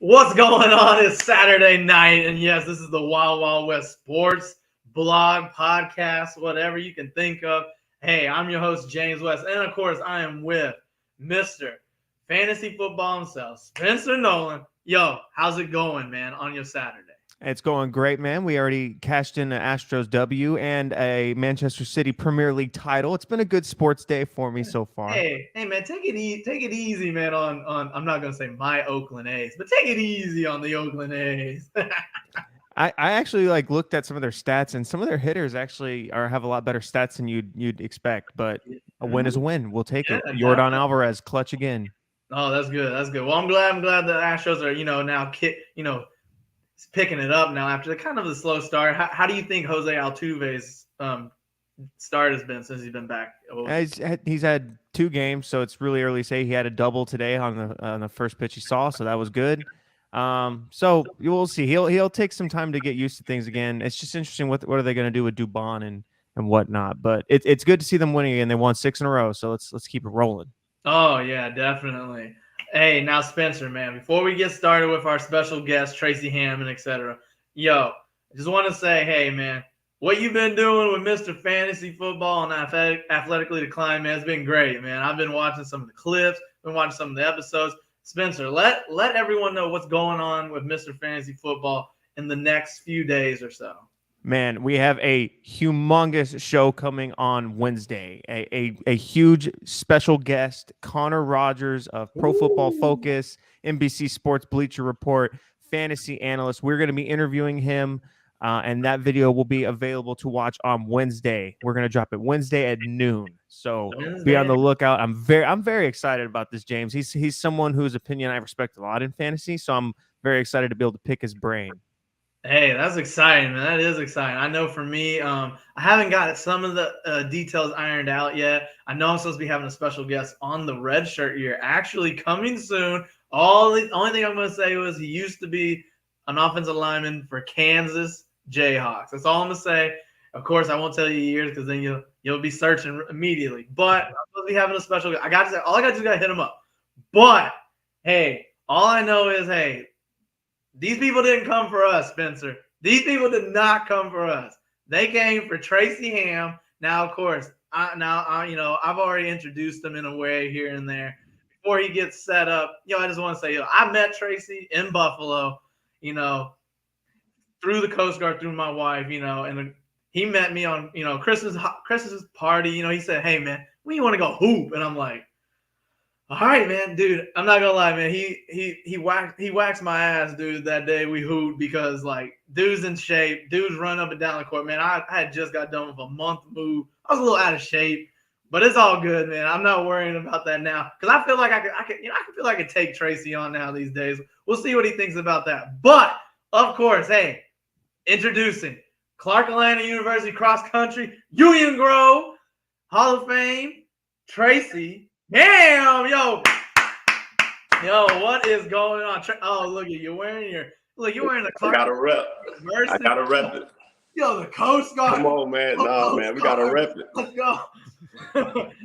What's going on? It's Saturday night, and yes, this is the Wild Wild West Sports blog, podcast, whatever you can think of. Hey, I'm your host, James West, and of course, I am with Mr. Fantasy Football himself, Spencer Nolan. Yo, how's it going, man, on your Saturday? It's going great, man. We already cashed in an Astros W and a Manchester City Premier League title. It's been a good sports day for me so far. Hey, man, take it easy, man. On I'm not gonna say my Oakland A's, but take it easy on the Oakland A's. I actually looked at some of their stats, and some of their hitters actually have a lot better stats than you'd expect. But a win is a win. We'll take it. Yordan Alvarez, clutch again. Oh, that's good. That's good. Well, I'm glad the Astros are now picking it up now after the slow start. How do you think Jose Altuve's start has been since he's been back? He's had 2 games, so it's really early to say. He had a double today on the first pitch he saw, so that was good. So we'll see. He'll take some time to get used to things again. It's just interesting what are they going to do with Dubon and whatnot. But it's good to see them winning again. They won 6 in a row, so let's keep it rolling. Oh yeah, definitely. Hey, now Spencer, man, before we get started with our special guest, Tracy Ham and etc., I just want to say, hey, man, what you've been doing with Mr. Fantasy Football and Athletically Declined, man, has been great, man. I've been watching some of the clips, been watching some of the episodes. Spencer, let everyone know what's going on with Mr. Fantasy Football in the next few days or so. Man, we have a humongous show coming on Wednesday. A huge special guest, Connor Rogers of Pro Football Focus, NBC Sports Bleacher Report, fantasy analyst. We're going to be interviewing him, and that video will be available to watch on Wednesday. We're going to drop it Wednesday at noon. So be on the lookout. I'm very excited about this, James. He's someone whose opinion I respect a lot in fantasy, so I'm very excited to be able to pick his brain. Hey, that's exciting, man. That is exciting. I know for me, I haven't got some of the details ironed out yet. I know I'm supposed to be having a special guest on the red shirt here, actually coming soon. The only thing I'm going to say was he used to be an offensive lineman for Kansas Jayhawks. That's all I'm going to say. Of course, I won't tell you years because then you'll be searching immediately. But I'm supposed to be having a special guest. All I got to do is got to hit him up. But, hey, all I know is, hey, these people didn't come for us, Spencer. These people did not come for us. They came for Tracy Ham. Now, of course, I've already introduced him in a way here and there. Before he gets set up, I just want to say, I met Tracy in Buffalo, through the Coast Guard, through my wife, and he met me on, Christmas party. He said, hey, man, when you want to go hoop? And I'm like, all right, man, dude. I'm not gonna lie, man. He waxed my ass, dude. That day we hooped because dude's in shape, dude's run up and down the court, man. I had just got done with a month move. I was a little out of shape, but it's all good, man. I'm not worrying about that now because I feel like I could take Tracy on now these days. We'll see what he thinks about that. But of course, hey, introducing Clark Atlanta University cross country, Union Grove Hall of Fame, Tracy Ham, yo, what is going on? Oh, look at you you're wearing the Clark. I got to rep. I got to rep it. Yo, the Coast Guard. Come on, man. No, man, we got to rep it. Let's go.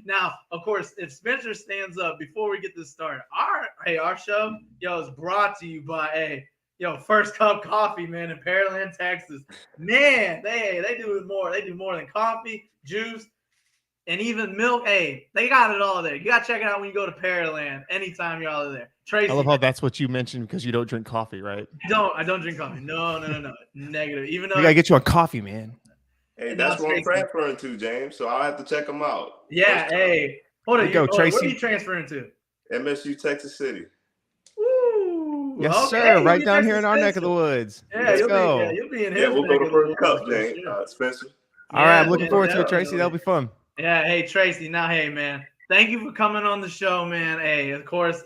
Now, of course, if Spencer stands up before we get this started, our show, is brought to you by First Cup Coffee, man, in Pearland, Texas. Man, they do more. They do more than coffee, juice, and even milk. Hey, they got it all there. You got to check it out when you go to Pearland anytime y'all are there. Tracy. I love how that's what you mentioned because you don't drink coffee, right? I don't drink coffee. No. Negative. Even though we got to get you on coffee, man. Hey, that's what I'm transferring to, James. So I'll have to check them out. Yeah, hey. Hold on. Tracy. What are you transferring to? MSU, Texas City. Woo. Yes, sir. Right down here in our neck of the woods. Yeah, Let's go. You'll be in here. Yeah, we'll go to First Cup, James. Spencer. All right, I'm looking forward to it, Tracy. That'll be fun. Yeah, hey, Tracy. Now, hey, man, thank you for coming on the show, man. Hey, of course,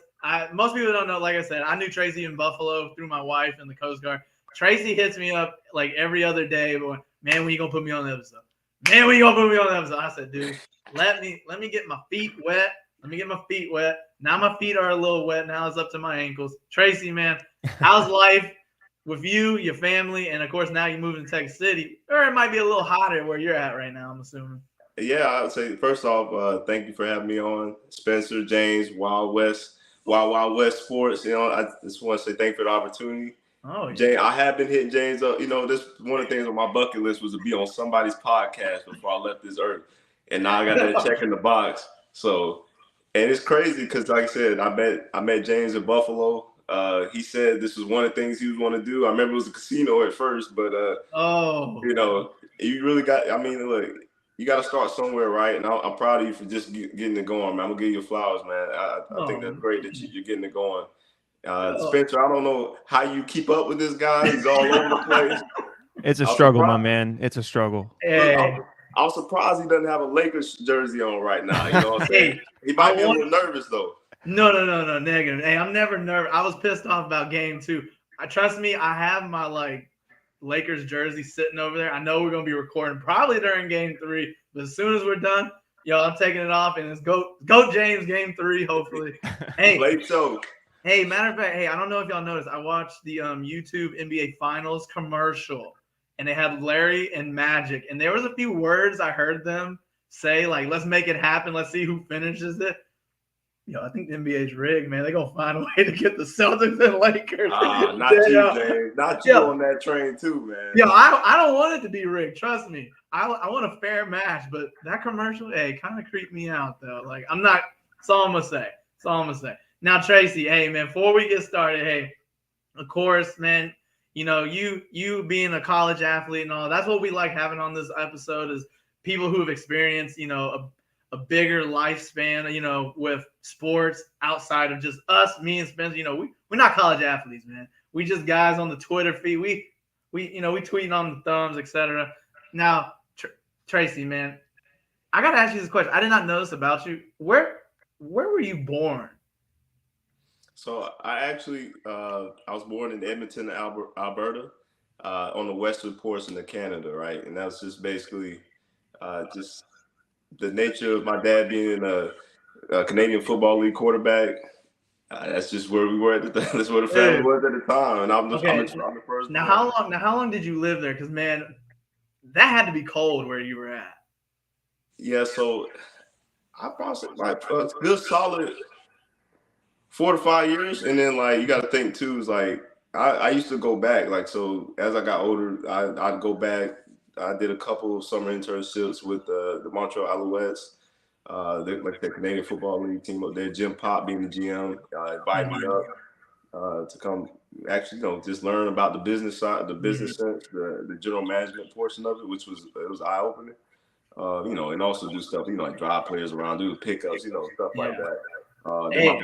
most people don't know, like I said, I knew Tracy in Buffalo through my wife in the Coast Guard. Tracy hits me up every other day, but man, when you gonna put me on the episode? Man, when you gonna put me on the episode? I said, dude, let me get my feet wet. Now my feet are a little wet. Now it's up to my ankles. Tracy, man, how's life with you, your family, and of course now you're moving to Texas City, or it might be a little hotter where you're at right now, I'm assuming. Yeah, I would say first off, thank you for having me on, Spencer, James, Wild West. Wild West Sports. I just want to say thank you for the opportunity. Oh, yeah. James, I have been hitting James up. This one of the things on my bucket list was to be on somebody's podcast before I left this earth, and now I got that check in the box. So, and it's crazy because, like I said, I met James in Buffalo. He said this was one of the things he was want to do. I remember it was a casino at first, but you really got. I mean, look, you got to start somewhere, right? And I'm proud of you for just getting it going, man. I'm gonna give you flowers, man. I think that's great that you're getting it going. Spencer, I don't know how you keep up with this guy. He's all over the place. It's a struggle, my man. It's a struggle. Hey. I'm surprised he doesn't have a Lakers jersey on right now. You know what I'm saying? He might be a little nervous, though. No, negative. Hey, I'm never nervous. I was pissed off about game 2. Trust me, I have my Lakers jersey sitting over there. I know we're gonna be recording probably during game 3, but as soon as we're done, I'm taking it off and it's go James game 3, hopefully. Hey, late show. Hey, matter of fact, I don't know if y'all noticed, I watched the YouTube NBA Finals commercial, and they had Larry and Magic, and there was a few words I heard them say, like, let's make it happen, let's see who finishes it. I think the NBA's rigged, man. They're going to find a way to get the Celtics and Lakers. Not you, James. Not you on that train, too, man. I don't want it to be rigged. Trust me. I want a fair match, but that commercial, kind of creeped me out, though. I'm not – that's all I'm going to say. Now, Tracy, hey, man, before we get started, hey, of course, man, you being a college athlete and all, that's what we like having on this episode is people who have experienced, a bigger lifespan, with sports outside of just us, me and Spencer. We're not college athletes, man. We just guys on the Twitter feed. We tweeting on the thumbs, etc. Now, Tracy, man, I got to ask you this question. I did not know this about you. Where were you born? So I actually, I was born in Edmonton, Alberta, on the western portion of Canada, right? And that's just basically just the nature of my dad being a Canadian Football League quarterback. That's just where we were at that's where the family was at the time. And I'm the first. Now, how long did you live there? Because, man, that had to be cold where you were at. Yeah, so I probably say a good solid 4 to 5 years, and then you got to think too is I used to go back so as I got older I'd go back. I did a couple of summer internships with the Montreal Alouettes, the Canadian Football League team up there. Jim Pop being the GM invited me up to come actually just learn about the business side, the business sense, the general management portion of it, which was eye opening. And also do stuff like drive players around, do the pickups, stuff like that. Then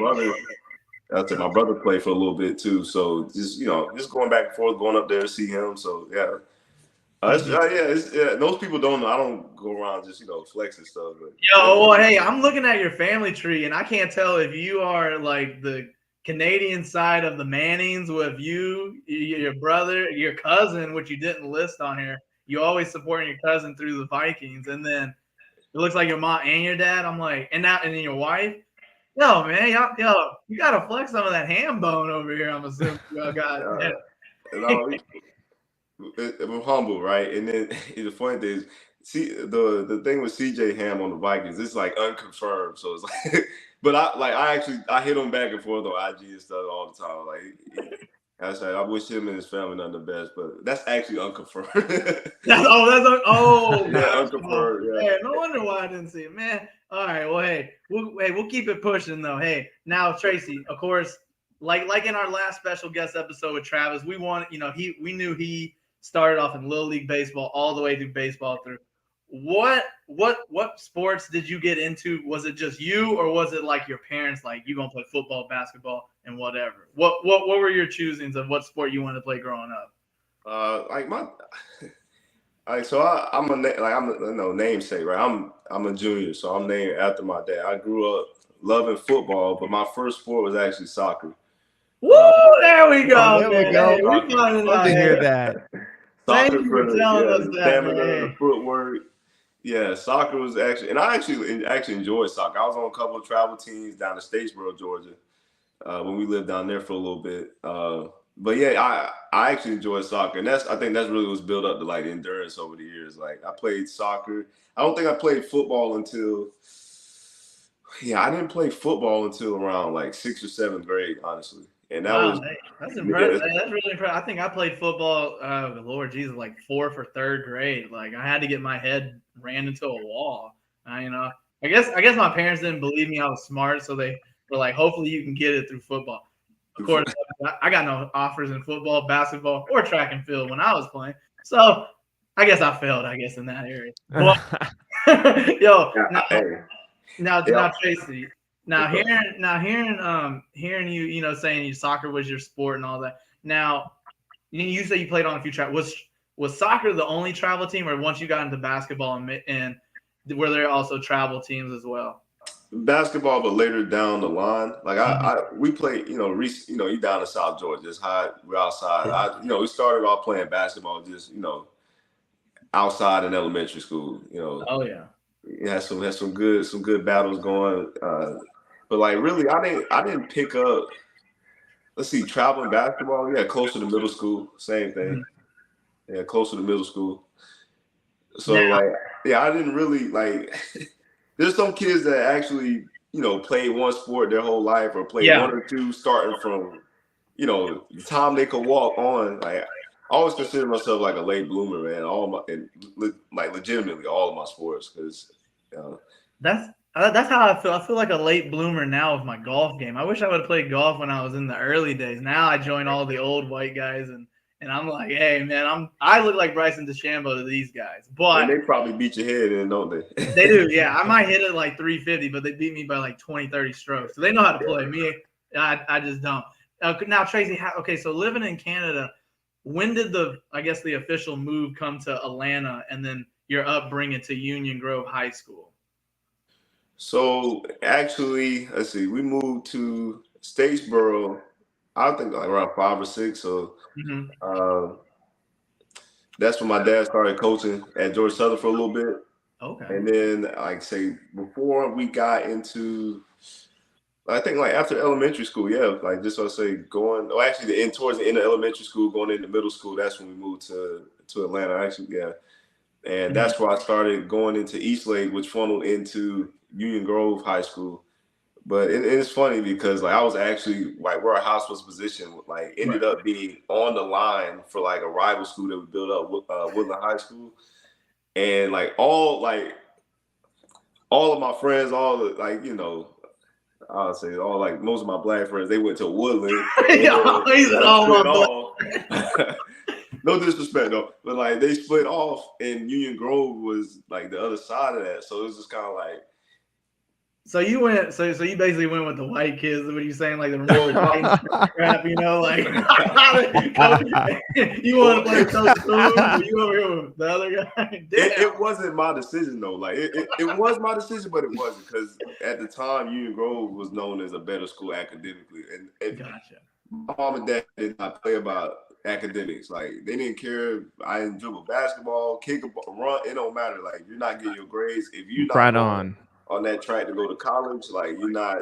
my brother played for a little bit too, so just going back and forth, going up there to see him. So those people don't know. I don't go around just flexing stuff. But, hey, I'm looking at your family tree, and I can't tell if you are the Canadian side of the Mannings with you, your brother, your cousin, which you didn't list on here. You always supporting your cousin through the Vikings, and then it looks like your mom and your dad. I'm and then your wife. Yo, man, you gotta flex some of that ham bone over here. I'm assuming y'all got. We're humble, right? And then the funny thing is, the thing with CJ Ham on the Vikings, it's unconfirmed. So it's but I hit him back and forth on IG and stuff all the time. I said I wish him and his family nothing the best, but that's actually unconfirmed. Yeah, unconfirmed. Yeah. Hey, no wonder why I didn't see it, man. All right, well, we'll keep it pushing though. Hey, now Tracy, of course, like in our last special guest episode with Travis, we knew he started off in Little League baseball all the way through baseball through. What sports did you get into? Was it just you, or was it your parents you gonna play football, basketball, and whatever? What were your choosings of what sport you wanted to play growing up? I'm a namesake, right? I'm a junior, so I'm named after my dad. I grew up loving football, but my first sport was actually soccer. Woo! There we go. There we go. Love to hear that. Thank you for telling us that. Stamina, the footwork. Yeah, soccer was actually, and I actually enjoyed soccer. I was on a couple of travel teams down to Statesboro, Georgia, when we lived down there for a little bit. But yeah, I actually enjoyed soccer, and I think that's really what's built up to endurance over the years. I played soccer. I don't think I played football until Yeah, I didn't play football until around like 6th or 7th grade, honestly. And that Wow, was hey, that's yeah, impressive. Hey, that's really impressive. I think I played football, Lord Jesus, like 4th or 3rd grade. Like I had to get my head ran into a wall. You know, I guess my parents didn't believe me I was smart, so they were like, hopefully you can get it through football. Of course, I got no offers in football, basketball, or track and field when I was playing. So I guess I failed, I guess, in that area. But yo, hey, yeah. now Tracy, hearing you, saying you soccer was your sport and all that. Now, you say you played on a few track. Was soccer the only travel team, or once you got into basketball and were there also travel teams as well? Basketball, but later down the line, like Mhm. we played, you down in South Georgia, just high, we're outside. We started off playing basketball, just outside in elementary school. Oh yeah. Had some good battles going. But like really, I didn't pick up. Let's see, traveling basketball. Yeah, closer to middle school, same thing. Mhm. Yeah, closer to middle school. Now, So like, yeah, I didn't really like. There's some kids that actually, play one sport their whole life or play yeah, one or two starting from, the time they could walk on. Like, I always consider myself like a late bloomer, man. Like legitimately all of my sports, because that's how I feel. I feel like a late bloomer now with my golf game. I wish I would have played golf when I was in the early days. Now I join all the old white guys and I'm like, hey man, I look like Bryson DeChambeau to these guys. and But they probably beat your head in, don't they they? do, yeah. I might hit it like 350, but they beat me by like 20, 30 strokes. So they know how to play. Me, I just don't. Now, Tracy, okay, so living in Canada, when did the official move come to Atlanta and then your upbringing to Union Grove High School? So actually, let's see, we moved to Statesboro, I think like around 5 or 6. So Mm-hmm. uh, that's when my dad started coaching at Georgia Southern for a little bit. Okay. And then, like, say, before we got into, I think, like, after elementary school, yeah, like, just, I'll say, actually, towards the end of elementary school, going into middle school, that's when we moved to Atlanta, actually, yeah. And Mhm. that's where I started going into Eastlake, which funneled into Union Grove High School. But it's funny because, like, I was actually, like, where our house was positioned, like, Right. ended up being on the line for, like, a rival school that we built up, Woodland High School. And, all of my friends, all the I'll say all like most of my black friends, they went to Woodland and Yeah, then he said like all split my blood. off. No disrespect though, but like they split off and Union Grove was like the other side of that. So it was just kind of like So you went. So you basically went with the white kids. What are you saying? Like the remember Titans crap? Like you want to play with Coach Coons, or you over here with the other guy? Damn. it wasn't my decision though. Like it was my decision, but it wasn't because at the time Union Grove was known as a better school academically, and Gotcha. my mom and dad did not play about academics. Like they didn't care. I didn't dribble basketball, kick a ball, run. It don't matter. Like you're not getting your grades if you're not Right going on. on that track to go to college. Like you're not.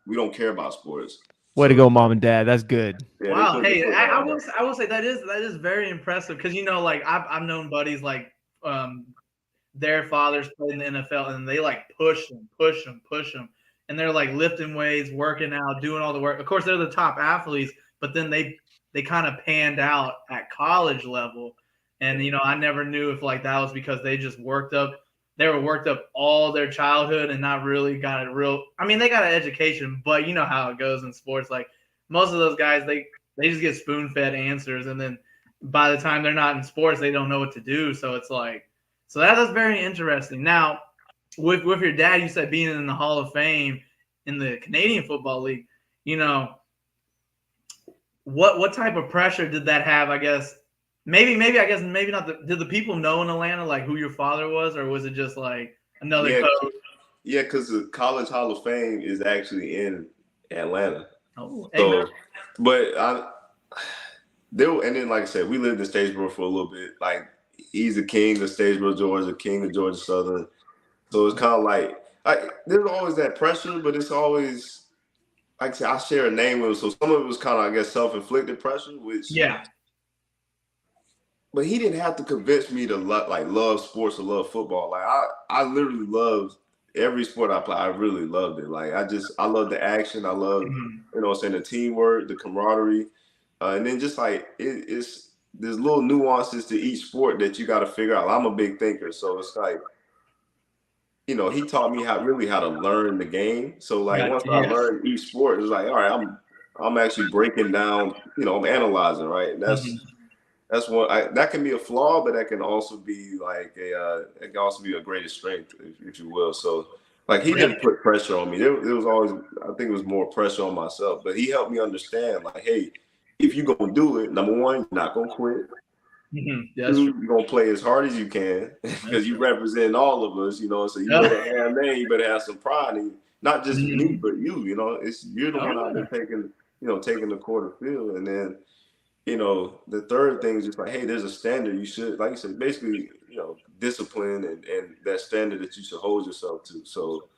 We don't care about sports. Way to So go, mom and dad. That's good. yeah, Wow. they Hey, put that on there. I will say that is very impressive because like I've known buddies like um their fathers played in the NFL and they like push them, and they're like lifting weights, working out, doing all the work. Of course, they're the top athletes, but then they kind of panned out at college level, and I never knew if like that was because they just they were worked up all their childhood and not really got a real. I mean, they got an education, but you know how it goes in sports. Like most of those guys, they just get spoon fed answers, and then by the time they're not in sports, they don't know what to do. So it's like so that's very interesting. Now, with your dad, you said being in the Hall of Fame in the Canadian Football League. You know, what type of pressure did that have? I guess maybe not. Did the people know in Atlanta like who your father was, or was it just like another Yeah, coach? yeah, because the College Hall of Fame is actually in Atlanta. Oh, hey man. So, but and then like I said, we lived in Statesboro for a little bit. Like he's the king of Statesboro, Georgia, king of Georgia Southern. So it's kind of like there's always that pressure, but it's always like I said, I share a name with him, so some of it was kind of I guess self-inflicted pressure, Yeah. but he didn't have to convince me to love sports or love football. Like I literally love every sport I play, I really loved it. Like I love the action. I love, the teamwork, the camaraderie, and then just like it's there's little nuances to each sport that you got to figure out. I'm a big thinker, so it's like, he taught me how to learn the game. So like once I learned each sport, it was like, all right, I'm actually breaking down. I'm analyzing, right? And that's what that can be a flaw, but that can also be like it can also be a greatest strength, if you will. So like he didn't put pressure on me. There was always, I think it was more pressure on myself, but he helped me understand like, hey, if you're gonna do it, number one, you're not gonna quit. Two, you're gonna play as hard as you can because you represent all of us, so you better have you better have some pride in you. Not just me, but you, you're the one out there taking the quarter field. And then the third thing is just like, hey, there's a standard you should, like you said, basically, discipline and that standard that you should hold yourself to. So,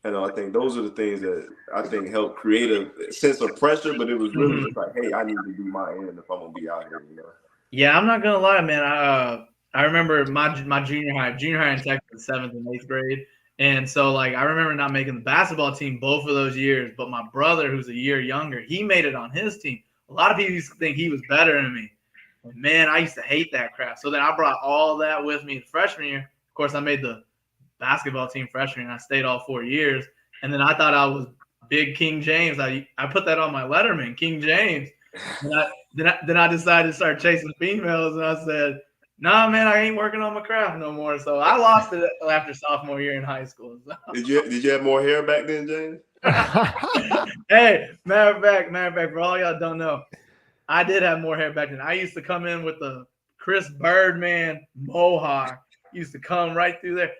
I think those are the things that I think help create a sense of pressure, but it was really just like, hey, I need to do my end if I'm gonna be out here, Yeah, I'm not gonna lie, man. I remember my junior high in Texas, 7th and 8th grade, and so like I remember not making the basketball team both of those years, but my brother, who's a year younger, he made it on his team. A lot of people used to think he was better than me. And man, I used to hate that crap. So then I brought all that with me freshman year. Of course, I made the basketball team freshman, and I stayed all 4 years. And then I thought I was big King James. I put that on my letterman, King James. Then I decided to start chasing females, and I said, "Nah, man, I ain't working on my craft no more." So I lost it after sophomore year in high school. So. Did you have more hair back then, James? Hey, matter of fact, for all y'all don't know, I did have more hair back then. I used to come in with the Chris Birdman mohawk. Used to come right through there,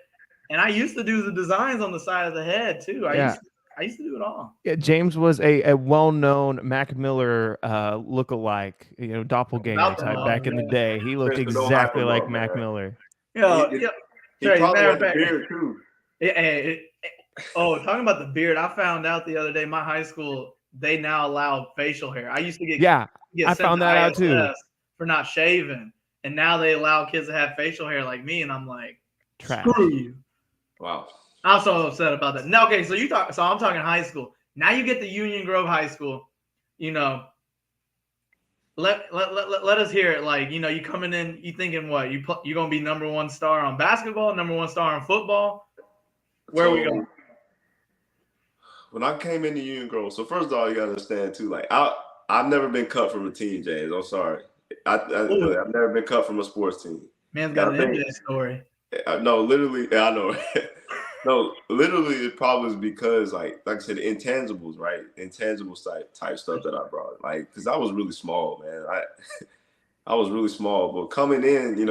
and I used to do the designs on the side of the head too. I used to do it all. Yeah, James was a well-known Mac Miller lookalike, doppelganger type back in the day. He looked exactly like Mac Miller. He probably had the beard too. Talking about the beard, I found out the other day, my high school, they now allow facial hair. I used to get I found that out too for not shaving, and now they allow kids to have facial hair like me, and I'm like, trash. Screw you. Wow. I'm so upset about that. No, okay, so I'm talking high school. Now you get to Union Grove High School. Let us hear it. Like, you coming in, you thinking what? You gonna be number one star on basketball, number one star on football? Where are we going? When I came into Union Grove, so first of all, you gotta understand too. Like I've never been cut from a team, James. I'm sorry. I've never been cut from a sports team. Man's got an MJ story. No, literally, I know. No, literally, it probably is because, like I said, intangibles, right? Intangibles type stuff that I brought. Like, because I was really small, man. I was really small. But coming in,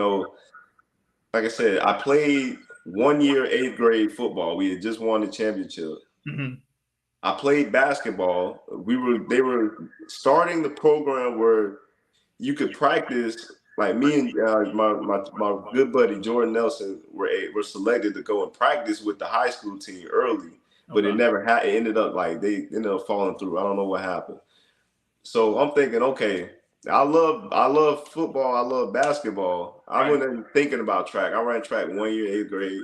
like I said, I played 1 year, 8th grade football. We had just won the championship. Mm-hmm. I played basketball. They were starting the program where you could practice. Like me and my good buddy Jordan Nelson were selected to go and practice with the high school team early, but it never had. It ended up like they ended up falling through. I don't know what happened. So I'm thinking, okay, I love football. I love basketball. I wasn't thinking about track. I ran track 1 year, 8th grade,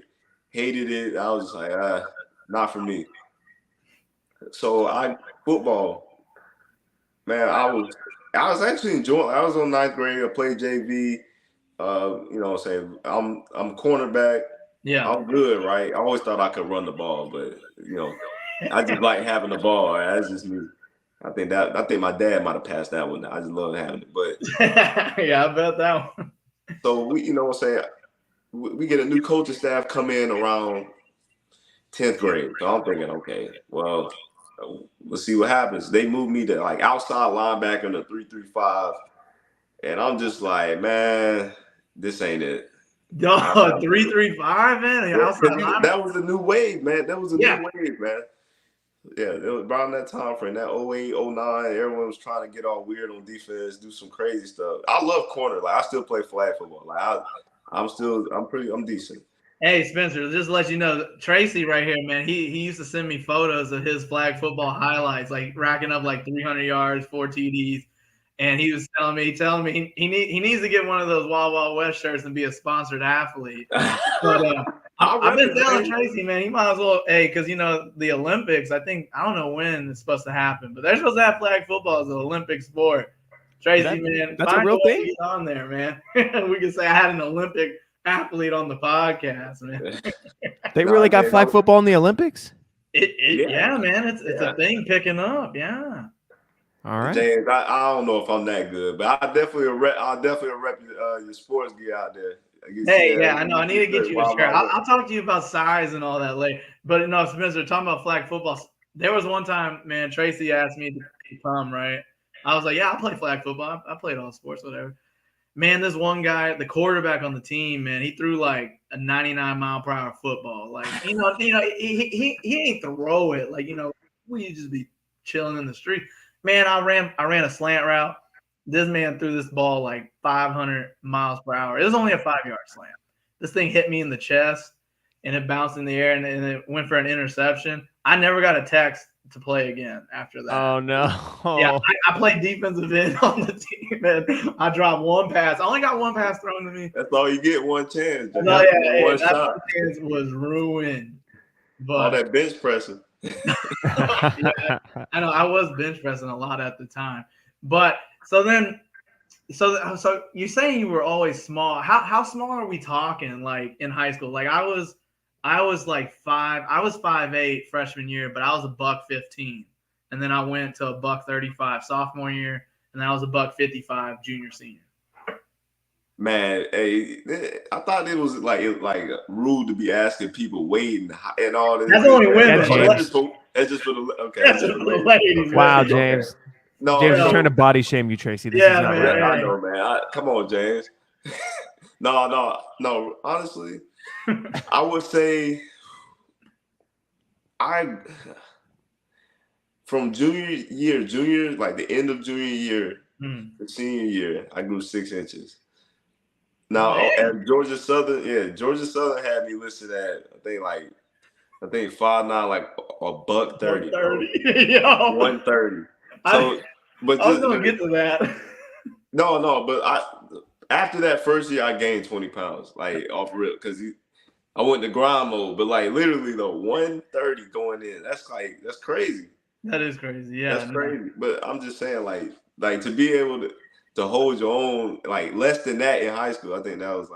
hated it. I was just like, not for me. So football, man, I was actually enjoying. I was on 9th grade. I played JV. I'm cornerback. Yeah, I'm good, right? I always thought I could run the ball, but I just like having the ball. That's just me. I think my dad might have passed that one. I just love having it, but yeah, I bet that one. So we get a new coaching staff come in around 10th grade. So I'm thinking, okay, well, let's see what happens. They moved me to like outside linebacker in the 3-3-5. And I'm just like, man, this ain't it. Yo, 3-3-5, man. That was a new wave, man. That was a new wave, man. Yeah, it was around that time frame, that 08, 09, everyone was trying to get all weird on defense, do some crazy stuff. I love corner. Like I still play flag football. Like I'm decent. Hey, Spencer, just to let you know, Tracy right here, man, he used to send me photos of his flag football highlights, like racking up like 300 yards, 4 TDs. And he was telling me he needs to get one of those Wild Wild West shirts and be a sponsored athlete. But I've been telling Tracy, man, he might as well, because the Olympics. I don't know when it's supposed to happen, but they're supposed to have flag football as an Olympic sport. Tracy, man, that's find a real way thing. to get on there, man. We can say I had an Olympic athlete on the podcast, man. They really got flag football in the Olympics? Yeah, man, it's a thing picking up. Yeah. All right, James. I don't know if I'm that good, but I'll definitely rep your sports gear out there. Hey, yeah, I know. I need to get you a shirt. I'll talk to you about size and all that later. But Spencer, talking about flag football, there was one time, man, Tracy asked me to come, right? I was like, yeah, I'll play flag football. I played all sports, whatever. Man, this one guy, the quarterback on the team, man, he threw like a 99-mile-per-hour football. Like, he ain't throw it. Like, we just be chilling in the street. Man, I ran a slant route. This man threw this ball like 500 miles per hour. It was only a 5-yard slant. This thing hit me in the chest, and it bounced in the air, and it went for an interception. I never got a text to play again after that. Oh, no. Yeah, I played defensive end on the team, and I dropped one pass. I only got one pass thrown to me. That's all you get, one chance. That chance was ruined. But all that bench pressing. Yeah, I know I was bench pressing a lot at the time. But so you're saying you were always small. How small are we talking? Like in high school? Like I was like 5'8" freshman year, but I was $115, and then I went to $135 sophomore year, and then I was $155 junior senior. Man, hey, I thought it was like rude to be asking people weight and all that. That's only women. That's just for the okay. That's just for the ladies. Wow, James. No, James is trying to body shame you, Tracy. This is not man, right. I know, man. Come on, James. No. Honestly, I would say from junior, like the end of junior year to senior year, I grew 6 inches. Now at Georgia Southern had me listed at I think 5'9", like $130. 130. So, but I was gonna get to that. No, but after that first year, I gained 20 pounds, like off rip, because I went to grind mode. But like literally though, 130 going in, that's crazy. That is crazy. Yeah, that's crazy. But I'm just saying, like to be able to hold your own, like less than that in high school, I think that was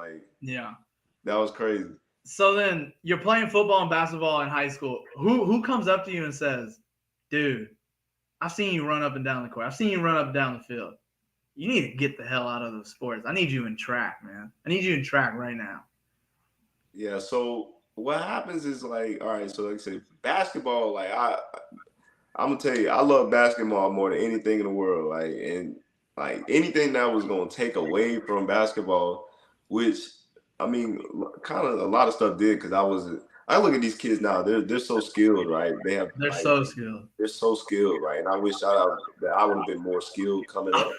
that was crazy. So then you're playing football and basketball in high school. Who comes up to you and says, "Dude, I've seen you run up and down the court. I've seen you run up and down the field. You need to get the hell out of those sports. I need you in track, man. I need you in track right now." Yeah. So what happens is like, all right. So like I say, basketball. Like I'm gonna tell you, I love basketball more than anything in the world. Like and like anything that was gonna take away from basketball, which I mean, kind of a lot of stuff did because I look at these kids now. They're so skilled, right? They're so skilled. They're so skilled, right? And I wish that I would have been more skilled coming up.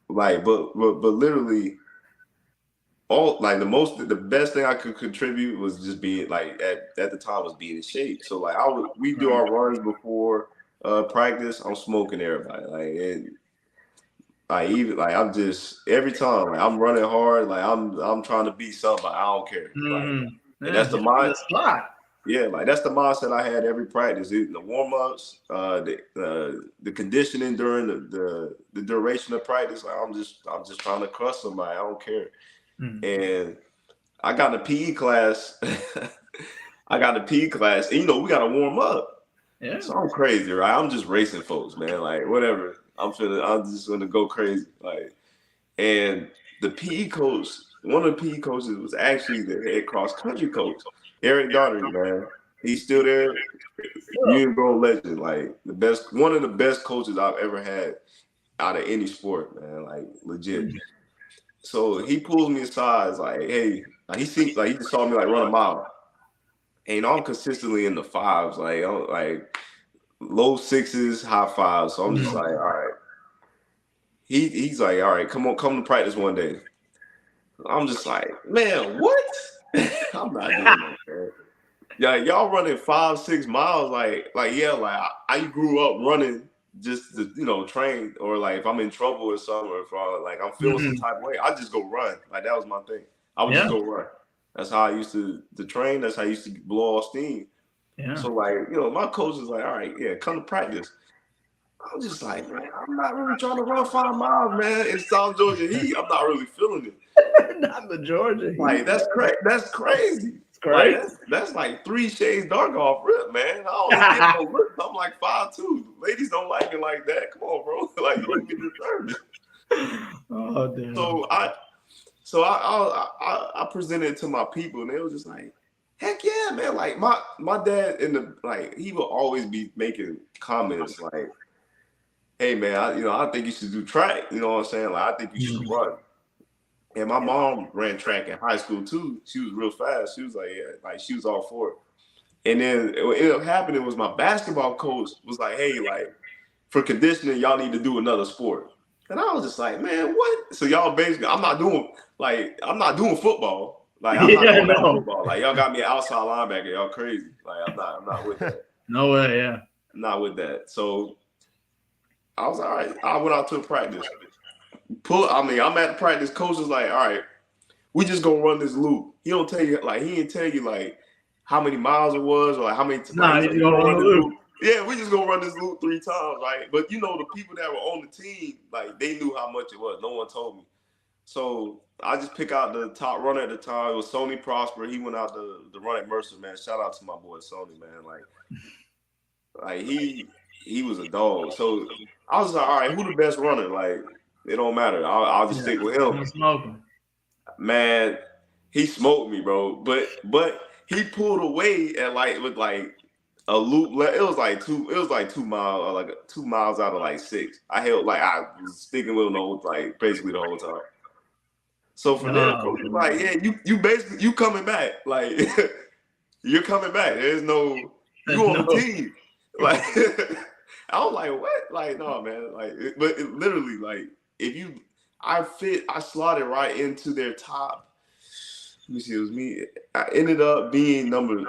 Like, but literally, all like the best thing I could contribute was just being like at the time was being in shape. So like we do our runs before practice. I'm smoking everybody, I'm just every time like I'm running hard, like I'm trying to beat somebody. I don't care. And that's the mindset. Yeah, like that's the mindset I had every practice. The warm-ups, the conditioning during the duration of practice. Like I'm just trying to crush somebody. I don't care. And I got in a PE class. And we got to warm up. Yeah. So I'm crazy, right? I'm just racing folks, man. Like whatever. I'm just gonna go crazy. Like, and the PE coach, one of the PE coaches was actually the head cross country coach, Eric Daugherty, man. He's still there. Union Grove legend, like one of the best coaches I've ever had out of any sport, man. Like legit. So he pulls me aside, like, hey, like, he just saw me like run a mile, and I'm consistently in the 5s, like low 6s, high 5s. So I'm just like, all right. He's like, all right, come to practice one day. I'm just like, man, what? I'm not doing that, man. Yeah, y'all running 5-6 miles, I grew up running just to, train, or like if I'm in trouble or something, or if I'm feeling some type of way, I just go run. Like that was my thing. I would just go run. That's how I used to train. That's how I used to blow off steam. Yeah. So like, my coach is like, all right, yeah, come to practice. I'm just like, man, I'm not really trying to run 5 miles, man. In South Georgia heat, I'm not really feeling it. Not the Georgia heat. Like that's crazy. That's crazy. It's great. Like that's like 3 shades dark off rip, man. I don't even get no look. I'm like 5'2". Ladies don't like it like that. Come on, bro. Like you get disturbed. Oh damn. So I presented it to my people, and they were just like, heck yeah, man. Like my dad he will always be making comments like, hey man, I think you should do track. You know what I'm saying? Like I think you should run. And my mom ran track in high school too. She was real fast. She was like, yeah, like she was all for it. And then what ended up happening was my basketball coach was like, hey, like for conditioning, y'all need to do another sport. And I was just like, man, what? So y'all basically, I'm not doing football. Like I'm not doing football. Like y'all got me an outside linebacker. Y'all crazy. Like I'm not with that. No way, yeah. I'm not with that. So I was all right. I went out to a practice. I'm at the practice. Coach is like, all right, we just gonna run this loop. He didn't tell you like how many miles it was or like how many. Nah, he's gonna run the loop. Yeah, we just gonna run this loop 3 times, right? But the people that were on the team, like they knew how much it was. No one told me. So I just pick out the top runner at the time. It was Sony Prosper. He went out the run at Mercer, man. Shout out to my boy Sony, man. Like he was a dog. So I was like, all right, who the best runner? Like it don't matter. I'll just stick with him. Smoke him. Man, he smoked me, bro. But he pulled away at with a loop. It was like 2 miles, or like 2 miles out of like 6. I was sticking with him basically the whole time. So from there, coach was like, yeah, you coming back. Like you're coming back. There's no you on the team. Like I was like, what? Like, no, man. But it literally, I slotted right into their top. Let me see, it was me. I ended up being number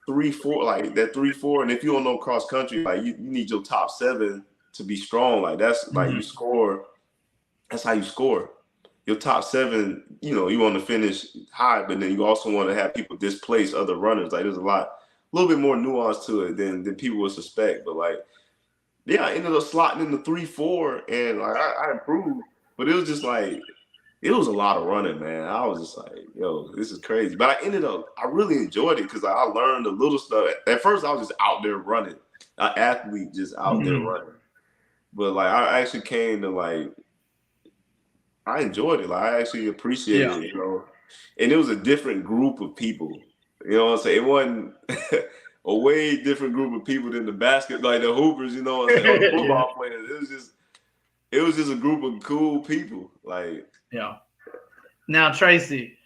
3-4, like that 3-4. And if you don't know cross country, like you need your top 7 to be strong. Like that's like you score. That's how you score. Your top 7, you want to finish high, but then you also want to have people displace other runners. Like there's a little bit more nuance to it than people would suspect. But yeah, I ended up slotting in the 3-4, and I improved. But it was just it was a lot of running, man. I was just like, yo, this is crazy. But I really enjoyed it because I learned a little stuff. At first, I was just out there running, an athlete just out there running. But I actually came to I enjoyed it. I actually appreciated it, And it was a different group of people. You know what I'm saying? It wasn't a way different group of people than the the hoopers, or the football players. It was just a group of cool people. Yeah. Now, Tracy,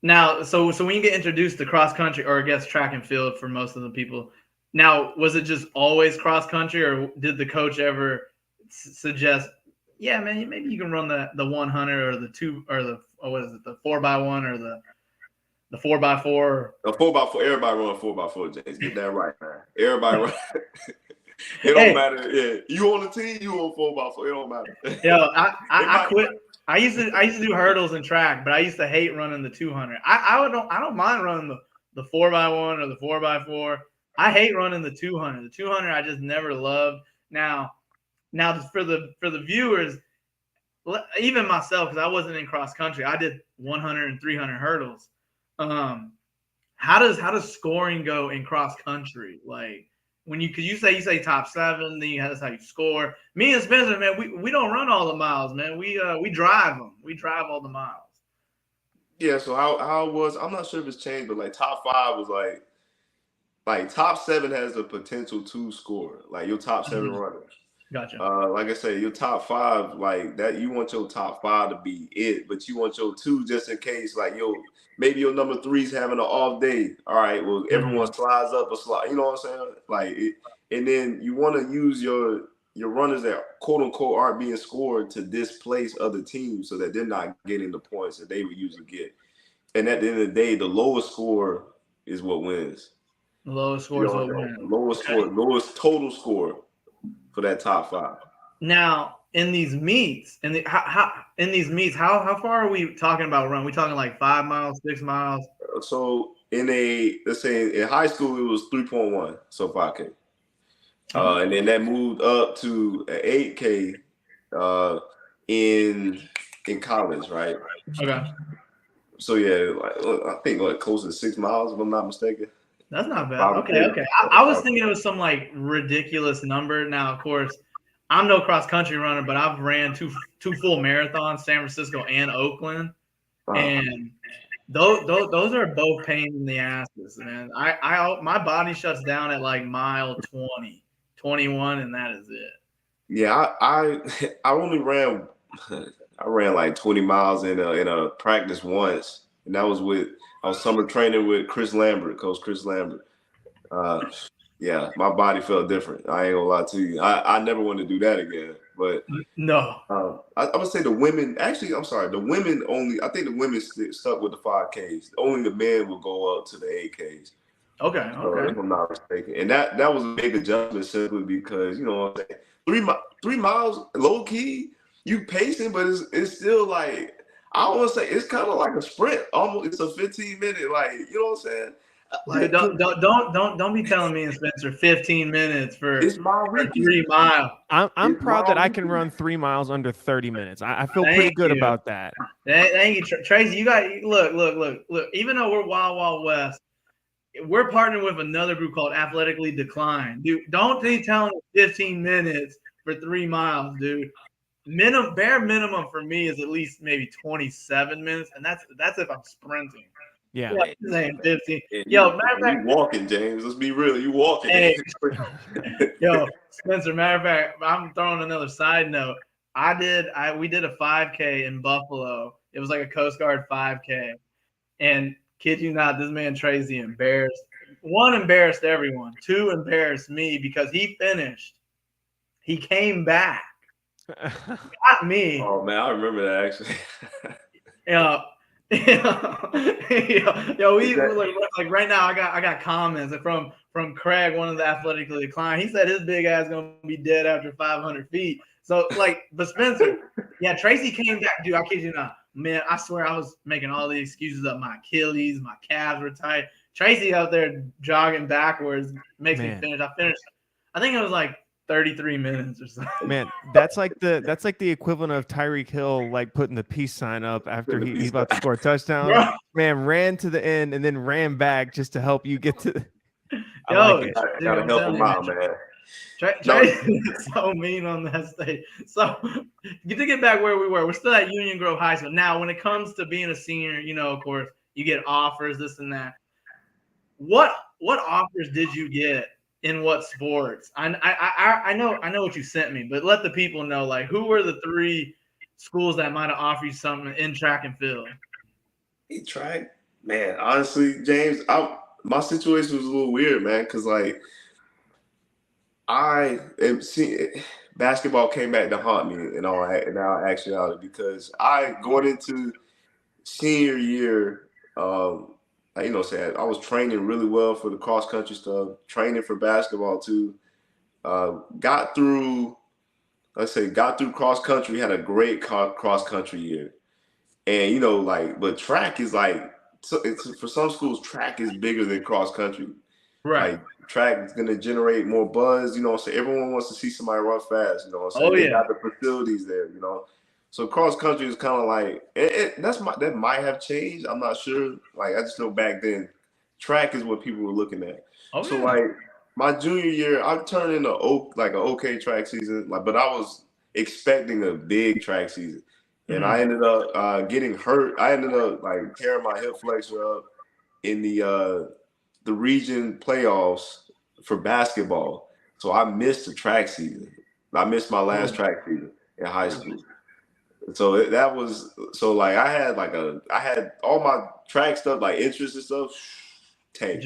so when you get introduced to cross country, or I guess track and field for most of the people, now was it just always cross country, or did the coach ever suggest, yeah, man, maybe you can run the 100 or the 2 or the the 4x1 or the 4x4? The 4x4, everybody run 4x4, James. Get that right, man. Everybody run. It don't matter. Yeah, you on the team, you on 4x4. It don't matter. Yo, I quit. I used to do hurdles and track, but I used to hate running the 200. I don't mind running the 4x1 or the 4x4. I hate running the 200. The 200 I just never loved. Now for the viewers, even myself, because I wasn't in cross country, I did 100 and 300 hurdles. How does scoring go in cross country? Because you say top 7, then that's how you score. Me and Spencer, man, we don't run all the miles, man. We drive them. We drive all the miles. Yeah. So how it was? I'm not sure if it's changed, but top 5 was top 7 has the potential to score. Your top 7 runners. Gotcha. Like I said, your top 5, that, you want your top 5 to be it, but you want your 2 just in case, maybe your number 3's having an off day. All right, well, everyone slides up a slide. You know what I'm saying? And then you want to use your runners that quote unquote aren't being scored to displace other teams so that they're not getting the points that they would usually get. And at the end of the day, the lowest score is what wins. The lowest score is what wins. Lowest total score for that top 5. Now, in these meets, how far are we talking about run? We talking 5 miles, 6 miles? So let's say in high school it was 3.1, so 5K. And then that moved up to an 8K in college, right? Okay. So yeah, I think close to 6 miles if I'm not mistaken. That's not bad. Okay. I was thinking it was some like ridiculous number. Now, of course, I'm no cross country runner, but I've ran two full marathons, San Francisco and Oakland, and those are both pains in the asses, man. My body shuts down at like mile 20, 21, and that is it. Yeah, I only ran like 20 miles in a practice once, and that was I was summer training with Coach Chris Lambert. Yeah, my body felt different. I ain't gonna lie to you. I never want to do that again. But no, I would say the women. Actually, I'm sorry. The women only. I think the women stuck with the 5Ks. Only the men will go up to the 8Ks. Okay. If I'm not mistaken, and that was a big adjustment simply because what I'm saying, 3 miles low key, you pacing, but it's still like I don't want to say it's kind of like a sprint. Almost, it's a 15-minute, like you know what I'm saying. Like, don't be telling me and Spencer 15 minutes for 3 miles. I'm proud that I can run 3 miles under 30 minutes. I feel pretty good about that. Thank you, Tracy. You got look. Even though we're Wild Wild West, we're partnering with another group called Athletically Declined. Dude, don't be telling me 15 minutes for 3 miles, dude. Bare minimum for me is at least maybe 27 minutes, and that's if I'm sprinting. Yeah. Saying 15. Yo, matter of fact, you walking, James. Let's be real. You walking. Hey, yo, Spencer. Matter of fact, I'm throwing another side note. We did a 5K in Buffalo. It was like a Coast Guard 5K, and kid you not, this man Tracy embarrassed everyone. 2 embarrassed me because he finished. He came back. Not me. Oh man, I remember that actually. Yeah. We like right now. I got comments from Craig, one of the Athletically Declined. He said his big ass gonna be dead after 500 feet. So but Spencer, yeah, Tracy came back, dude. I kid you not, man. I swear I was making all the excuses up. My Achilles, my calves were tight. Tracy out there jogging backwards makes me finish. I finished. I think it was like 33 minutes or something. Man, that's like the equivalent of Tyreek Hill like putting the peace sign up after he's about to score a touchdown. Bro. Man, ran to the end and then ran back just to help you get to. I gotta help him out, man. Tracy is so mean on that stage. So to get back where we were, we're still at Union Grove High School. Now, when it comes to being a senior, of course, you get offers, this and that. What offers did you get? In what sports? I know what you sent me, but let the people know, like, who were the 3 schools that might have offered you something in track and field? Track, man. Honestly, James, my situation was a little weird, man, because like basketball came back to haunt me in all actuality because going into senior year. I was training really well for the cross country stuff, training for basketball too. Got through cross country, had a great cross country year. And, but track is like, for some schools, track is bigger than cross country. Right. Like, track is going to generate more buzz, so everyone wants to see somebody run fast, They got the facilities there, So cross country is kind of like that might have changed. I'm not sure. Like I just know back then, track is what people were looking at. So like my junior year, I turned into an okay track season. But I was expecting a big track season, and I ended up getting hurt. I ended up tearing my hip flexor up in the region playoffs for basketball. So I missed the track season. I missed my last track season in high school. So I had all my track stuff, like interest and stuff, tank.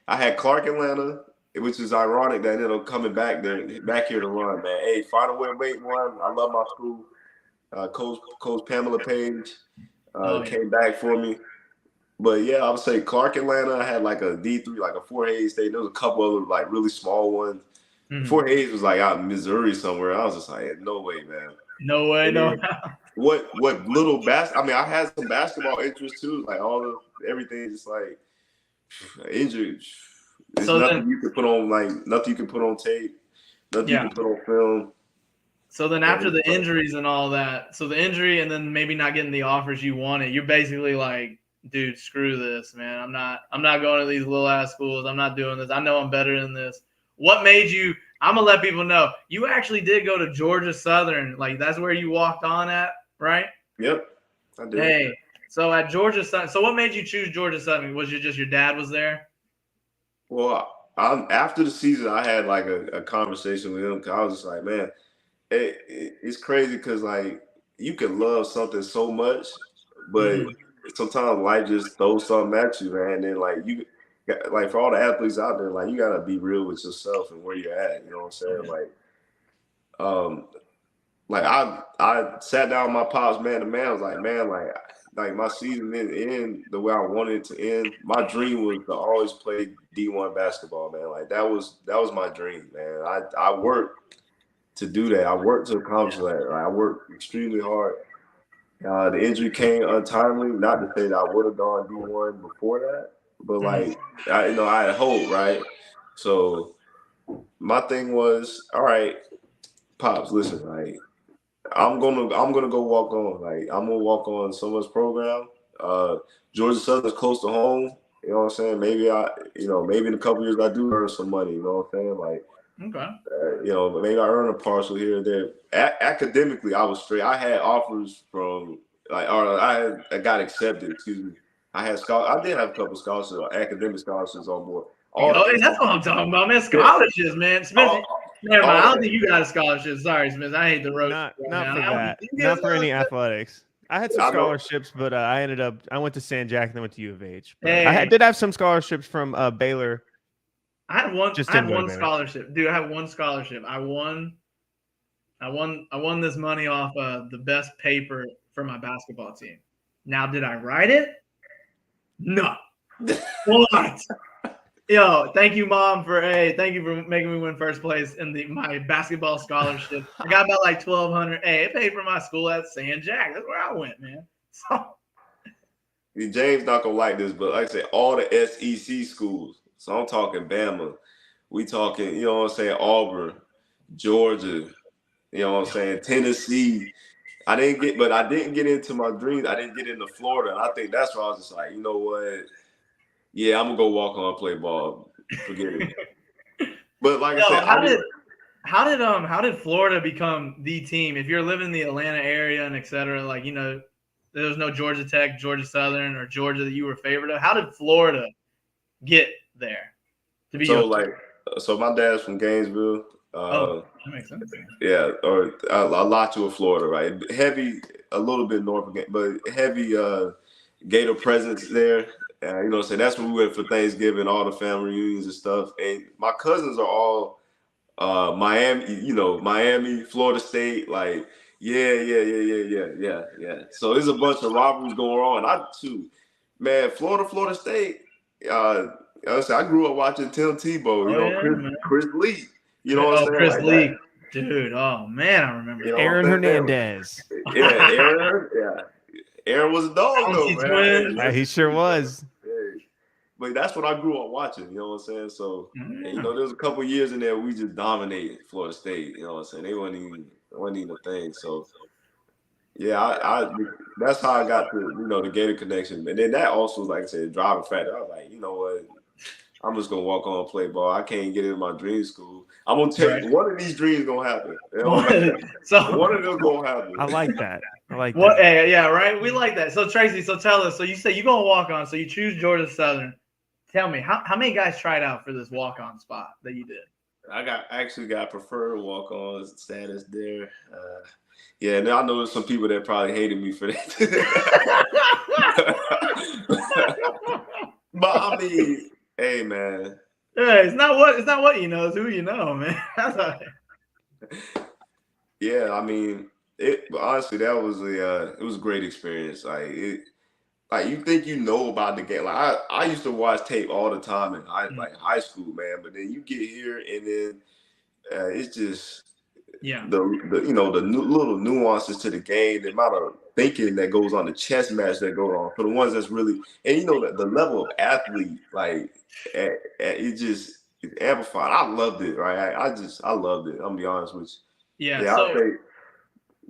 I had Clark Atlanta, which is ironic that ended up coming back here to run, man. Hey, final weight one. I love my school. Coach Pamela Page came back for me. But yeah, I would say Clark Atlanta. I had like a D3, like a Fort Hays State. There was a couple other like really small ones. Fort Hays was like out in Missouri somewhere. I was just like, no way, man. No way, no. What little I had some basketball interest too. Like all everything is like injury. There's So nothing then, you can put on nothing you can put on tape, nothing you yeah. can put on film. So then after the injuries and all that, so the injury and then maybe not getting the offers you wanted, you're basically like, dude, screw this, man. I'm not going to these little ass schools. I'm not doing this. I know I'm better than this. What made you? I'm gonna let people know you actually did go to Georgia Southern. Like that's where you walked on at, right? Yep, I did. Hey, so at Georgia Southern. So what made you choose Georgia Southern? Was it just your dad was there? Well, after the season, I had like a conversation with him because I was just like, man, it's crazy because like you can love something so much, but sometimes life just throws something at you, man. And then like for all the athletes out there, like you gotta be real with yourself and where you're at. You know what I'm saying? Like I sat down with my pops man to man. I was like, man, like my season didn't end the way I wanted it to end. My dream was to always play D1 basketball, man. Like that was my dream, man. I worked to do that. I worked to accomplish that. Like, I worked extremely hard. The injury came untimely. Not to say that I would have gone D1 before that, but like I had hope, right? So my thing was, all right, pops, listen, like I'm gonna go walk on. Like I'm gonna walk on someone's program. Georgia Southern's close to home. You know what I'm saying? Maybe maybe in a couple years I do earn some money. You know what I'm saying? Like, Okay. Maybe I earn a parcel here and there. Academically, I was straight. I had offers from I got accepted. Excuse me. I did have a couple scholarships, academic scholarships on board. That's what I'm talking about, man. Scholarships, man. Smith, never mind. I don't think you got a scholarship. Sorry, Smith. I hate the road. Not for that. Not for any athletics. I had some scholarships, but I went to San Jack and then went to U of H. But I did have some scholarships from Baylor. I had one scholarship, dude. I had one scholarship. I won this money off the best paper for my basketball team. Now, did I write it? No. What? Yo, thank you, Mom, thank you for making me win first place in my basketball scholarship. I got about like $1,200. Hey, it paid for my school at San Jack. That's where I went, man. So James not gonna like this, but like I said, all the SEC schools. So I'm talking Bama. We talking, you know what I'm saying, Auburn, Georgia, you know what I'm saying, Tennessee. I didn't get into my dreams. I didn't get into Florida. And I think that's why I was just like, you know what? Yeah, I'm gonna go walk on and play ball. Forget it. But like I said, how did Florida become the team? If you're living in the Atlanta area and et cetera, like, you know, there was no Georgia Tech, Georgia Southern, or Georgia that you were favorite of. How did Florida get there to be? So my dad's from Gainesville. That makes sense. Yeah, or Alachua, Florida, right? Heavy, a little bit north of, but heavy Gator presence there. You know, so that's where we went for Thanksgiving, all the family reunions and stuff. And my cousins are all Miami, Florida State, like, yeah. So there's a bunch of rivalries going on. I too, man, Florida State. I grew up watching Tim Tebow, Chris Lee. You know what I'm saying? Chris Lee. Dude, oh man, I remember. Aaron Hernandez. Yeah, Aaron. Yeah. Aaron was a dog, though, man. Yeah, he sure was. But that's what I grew up watching, you know what I'm saying? So, and, there was a couple years in there we just dominated Florida State, you know what I'm saying? They wasn't even a thing. So, yeah, I that's how I got to, the Gator connection. And then that also, like I said, driving factor. I was like, you know what? I'm just going to walk on and play ball. I can't get into my dream school. I'm going to tell you, one of these dreams going to happen. One of them going to happen. I like that. Yeah, right? We like that. So, Tracy, tell us. So, you say you're going to walk on. So, you choose Georgia Southern. Tell me, how many guys tried out for this walk-on spot that you did? I actually got preferred walk-on status there. Yeah, now I know there's some people that probably hated me for that. But I mean, hey, man. Yeah, it's not what you know, it's who you know, man. Yeah, I mean, honestly, that was it was a great experience. Like you think you know about the game. Like I used to watch tape all the time in high school, man. But then you get here and then it's just the little nuances to the game, the amount of thinking that goes on, the chess match that goes on for the ones that's really, and the level of athlete, like it's amplified. I loved it, right? I loved it. I'm gonna be honest with you. Yeah. Yeah, I'll So say,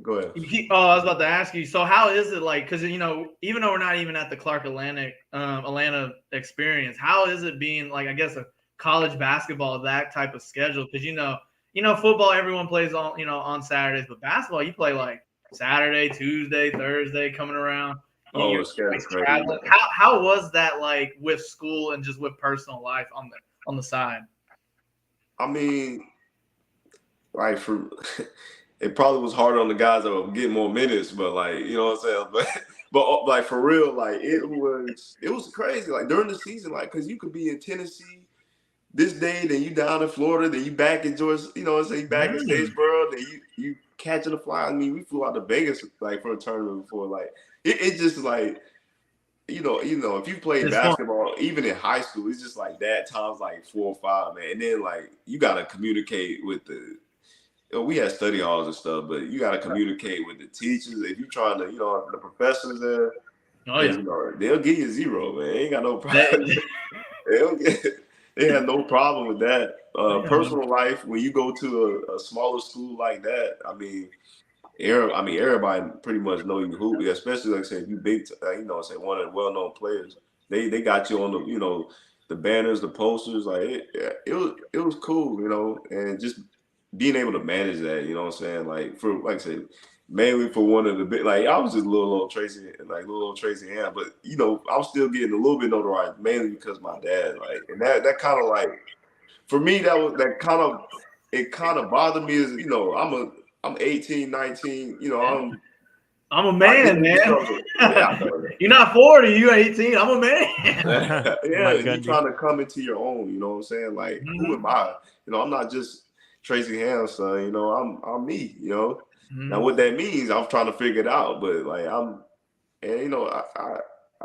go ahead. I was about to ask you. So how is it like? Because even though we're not even at the Clark Atlanta experience, how is it being like? I guess a college basketball, that type of schedule? Because football, everyone plays on Saturdays, but basketball, you play like Saturday, Tuesday, Thursday, coming around. Oh, You're it's kind of crazy. traveling. How was that like with school and just with personal life on the side? I mean, like it probably was harder on the guys that were getting more minutes, but like, you know what I'm saying? But like for real, like it was crazy. Like during the season, like, cause you could be in Tennessee this day, then you down in Florida, then you back in Georgia, you know what I'm saying, back in Statesboro, then you catching a fly. I mean, we flew out to Vegas like for a tournament before. Like it just like, if you played basketball, even in high school, it's just like that times like 4 or 5, man. And then like you gotta communicate with we had study halls and stuff, but you gotta communicate with the teachers. If you're trying to, the professors there, they'll give you 0, man. They ain't got no problem. They have no problem with that. Personal life, when you go to a smaller school like that, I mean, everybody pretty much know you hoop, especially like I said, if you big, say one of the well-known players. They got you on the banners, the posters, like it was cool, and just being able to manage that, you know what I'm saying, like I said, mainly for one of the big, like I was just little old Tracy Ham, but I was still getting a little bit notoriety mainly because my dad, like, and that kind of like for me that kind of bothered me is I'm 18, 19, I'm a man, man. Yeah, I know. You're not 40, you're 18. I'm a man. Yeah, you're trying to come into your own, you know what I'm saying? Like, who am I? I'm not just Tracy Ham, son, I'm me, Now what that means, I'm trying to figure it out, but like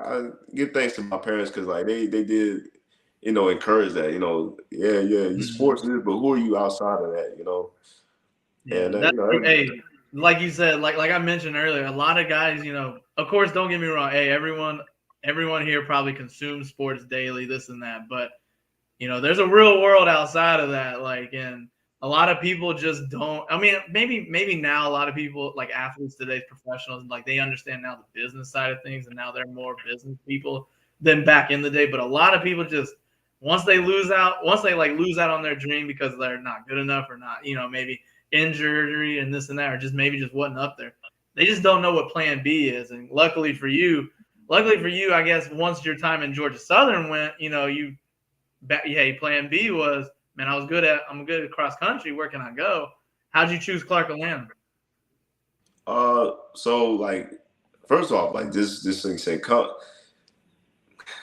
I give thanks to my parents because like they did, encourage that, you sports this, but who are you outside of that, Yeah, and hey, like you said, like I mentioned earlier, a lot of guys, of course, don't get me wrong, hey, everyone here probably consumes sports daily, this and that, but there's a real world outside of that, like, and a lot of people just don't. I mean, maybe now a lot of people, like athletes today, professionals, like they understand now the business side of things, and now they're more business people than back in the day. But a lot of people just once they lose out on their dream because they're not good enough or not, maybe injury and this and that, or just maybe just wasn't up there. They just don't know what Plan B is. And luckily for you, I guess once your time in Georgia Southern went, Plan B was, man, I'm good at cross country. Where can I go? How'd you choose Clark Atlanta? So like, first off, like this thing said,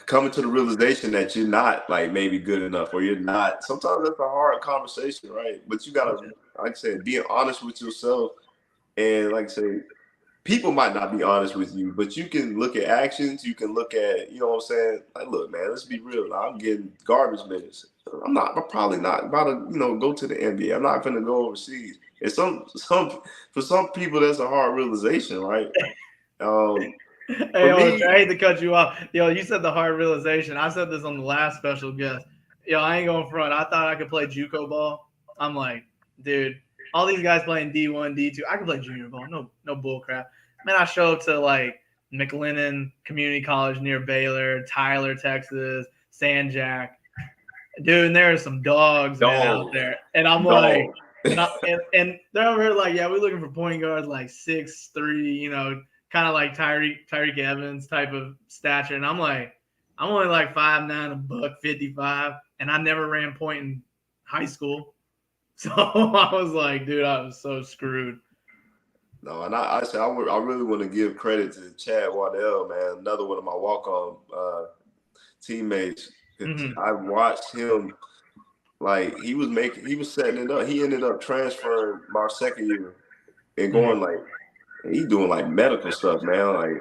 coming to the realization that you're not like maybe good enough, or you're not. Sometimes that's a hard conversation, right? But you gotta, like I said, being honest with yourself, and like I say, people might not be honest with you, but you can look at actions. You can look at, you know what I'm saying? Like, look, man, let's be real. I'm getting garbage minutes. I'm probably not about to, go to the NBA. I'm not going to go overseas. And for some people, that's a hard realization, right? Hey, I hate to cut you off. You said the hard realization. I said this on the last special guest. I ain't going front. I thought I could play JUCO ball. I'm like, dude, all these guys playing D1, D2. I can play junior ball. No bull crap. Man, I show up to like McLennan Community College near Baylor, Tyler, Texas, San Jack. Dude, and there are some dogs man, out there. And I'm like, and they're over here like, yeah, we're looking for point guards like 6'3", kind of like Tyreek Evans type of stature. And I'm like, I'm only like 5'9", $155, and I never ran point in high school. So I was like, dude, I was so screwed. No, and I really want to give credit to Chad Waddell, man, another one of my walk-on teammates. I watched him, like he was setting it up. He ended up transferring my second year and going like he doing like medical stuff, man.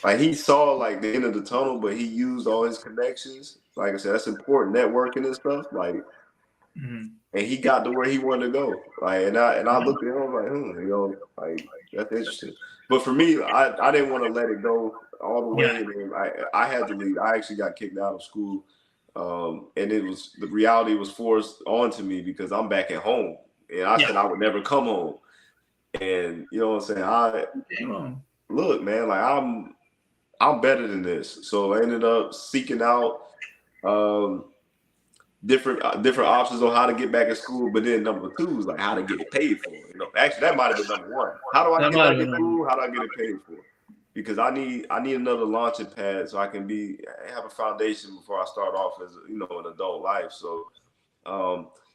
Like he saw like the end of the tunnel, but he used all his connections. Like I said, that's important, networking and stuff. Like and he got to where he wanted to go. Like, and I looked at him like, like that's interesting. But for me, I didn't want to let it go all the way. And I had to leave. I actually got kicked out of school, and the reality was forced onto me because I'm back at home, and I said I would never come home. And you know what I'm saying? Look, man, like I'm better than this. So I ended up seeking out different options on how to get back in school. But then number 2 was like how to get it paid for. Actually, that might have been number 1. How do I get back in school? How do I get it paid for? Because I need another launching pad so I can have a foundation before I start off as an adult life. So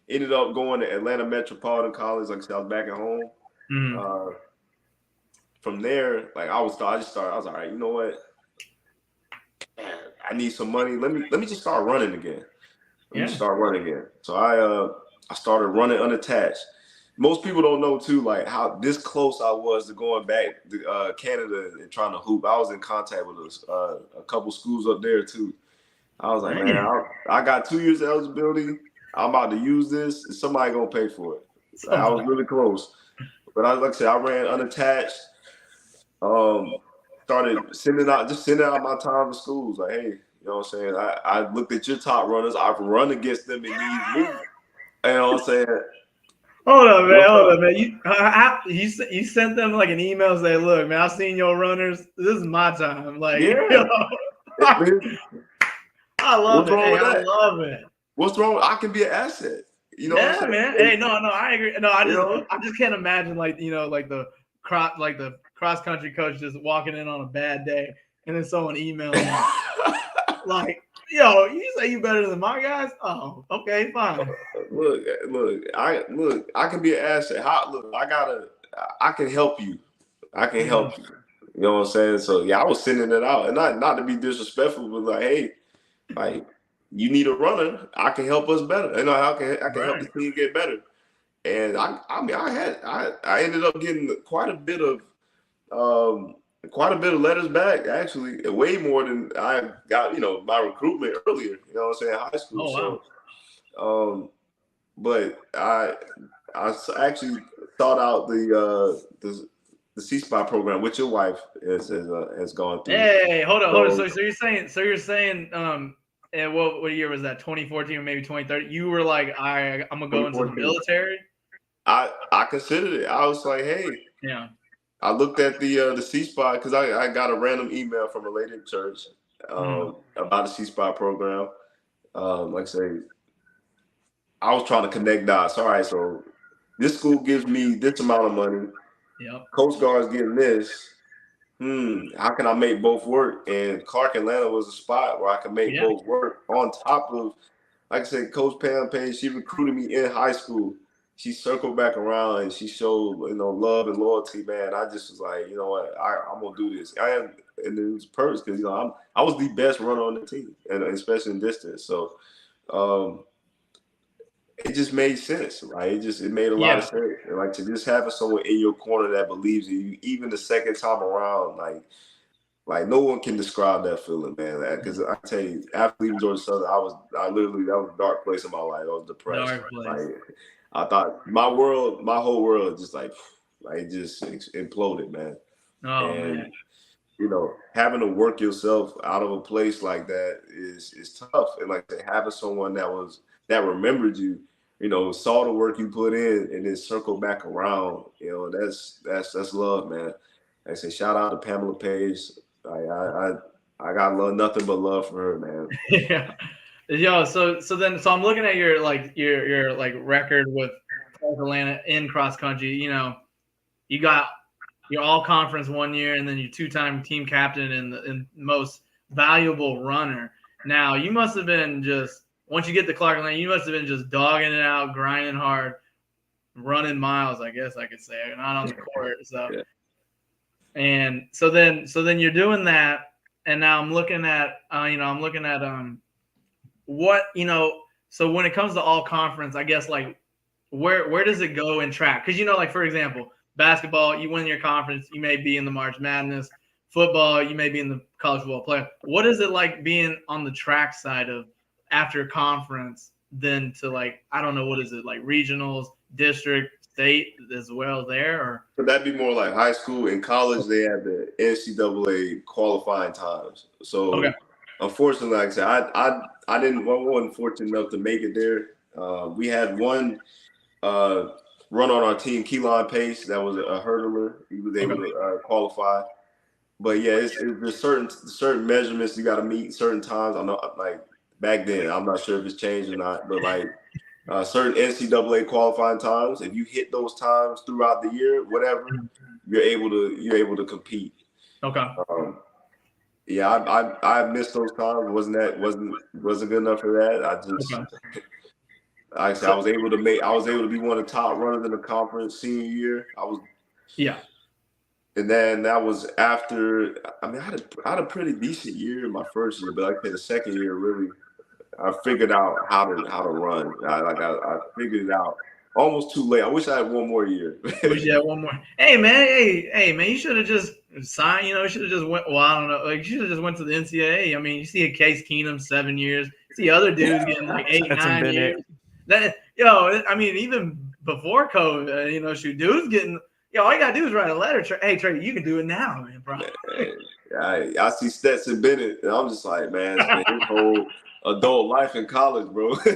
ended up going to Atlanta Metropolitan College. Like I said, I was back at home. From there, like I was all right, you know what? Man, I need some money. Let me just start running again. So I started running unattached. Most people don't know too, like how this close I was to going back to Canada and trying to hoop. I was in contact with a couple schools up there too. I was like, man, I got 2 years of eligibility. I'm about to use this, and somebody gonna pay for it. Like, I was really close, but like I said, I ran unattached. Started sending out my time to schools. Like, hey, you know what I'm saying? I looked at your top runners. I've run against them in these moves. You know what I'm saying? Hold up, man. You sent them like an email saying, "Look, man, I've seen your runners. This is my time." Like, I love it. Hey, I love it. What's wrong? I can be an asset. You know what I'm saying? Man. Hey, no, I agree. No, I just can't imagine like the cross country coach just walking in on a bad day and then someone emailing him like, "Yo, you say you better than my guys? Oh, okay, fine." Look, I can be an asset. I can help you. I can help you. You know what I'm saying? So yeah, I was sending it out, and not to be disrespectful, but like, hey, like you need a runner, I can help us better. You know, I can help the team get better. And I ended up getting quite a bit of letters back, actually, way more than I got, my recruitment earlier, you know what I'm saying, high school. Oh, wow. So but I actually thought out the C Spot program, which your wife has gone through. Hey, hold on. So you're saying and what year was that? 2014 or maybe 2013? You were like, I'm gonna go into the military. I considered it. I was like, hey, I looked at the C Spot because I got a random email from a lady in church about the C Spot program. Like I say, I was trying to connect dots. All right, so this school gives me this amount of money. Coast Guard's getting this. How can I make both work? And Clark Atlanta was a spot where I could make both work. On top of, like I said, Coach Pam Page, she recruited me in high school. She circled back around and she showed, love and loyalty, man. I just was like, you know what, I'm gonna do this. And it was perfect because I was the best runner on the team, and especially in distance. So it just made sense, right? It made a lot of sense. And like to just having someone in your corner that believes in you, even the second time around, like no one can describe that feeling, man. Because I tell you, after leaving Georgia Southern, that was a dark place in my life. I was depressed. Like I thought my whole world just it just imploded, man. Man. Having to work yourself out of a place like that is tough. And like having someone that remembered you, saw the work you put in and then circled back around, that's love, man. I say shout out to Pamela Page. I got nothing but love for her, man. So I'm looking at your record with Atlanta in cross country. You got your all conference 1 year, and then your 2-time team captain and most valuable runner. Now you must have been just, once you get to Clark Atlanta, you must have been just dogging it out, grinding hard, running miles, I guess I could say, not on the court. So, and so then you're doing that, and now I'm looking at, what, so when it comes to all conference, I guess where does it go in track? Because for example, basketball, you win your conference, you may be in the March Madness. Football, you may be in the college football playoff. What is it like being on the track side of after conference then to like, I don't know, what is it, like regionals, district, state as well there? Or But that'd be more like high school. In college, they had the NCAA qualifying times. So okay, unfortunately, like I said, I wasn't fortunate enough to make it there. We had one run on our team, Keelan Pace, that was a hurdler. He was able to qualify. But yeah, there's certain measurements you got to meet, certain times. I know, like back then, I'm not sure if it's changed or not, but like certain NCAA qualifying times, if you hit those times throughout the year, whatever, you're able to compete. okay. Yeah, I missed those times. Wasn't good enough for that. I just like I said, I was able to be one of the top runners in the conference senior year. And then that was after. I mean, I had a pretty decent year in my first year, but like I said, the second year really, I figured out how to run. I figured it out almost too late. I wish I had one more year. Wish you had one more. Hey man, you should have just signed. You should have just went. Well, I don't know. Like, you should have just went to the NCAA. I mean, you see a Case Keenum 7 years. You see other dudes getting like 8, 9 years. I mean, even before COVID, shoot, dudes getting. All you gotta do is write a letter. Hey, Trey, you can do it now, man, bro. I see Stetson Bennett, and I'm just like, man, it's been his whole adult life in college, bro. He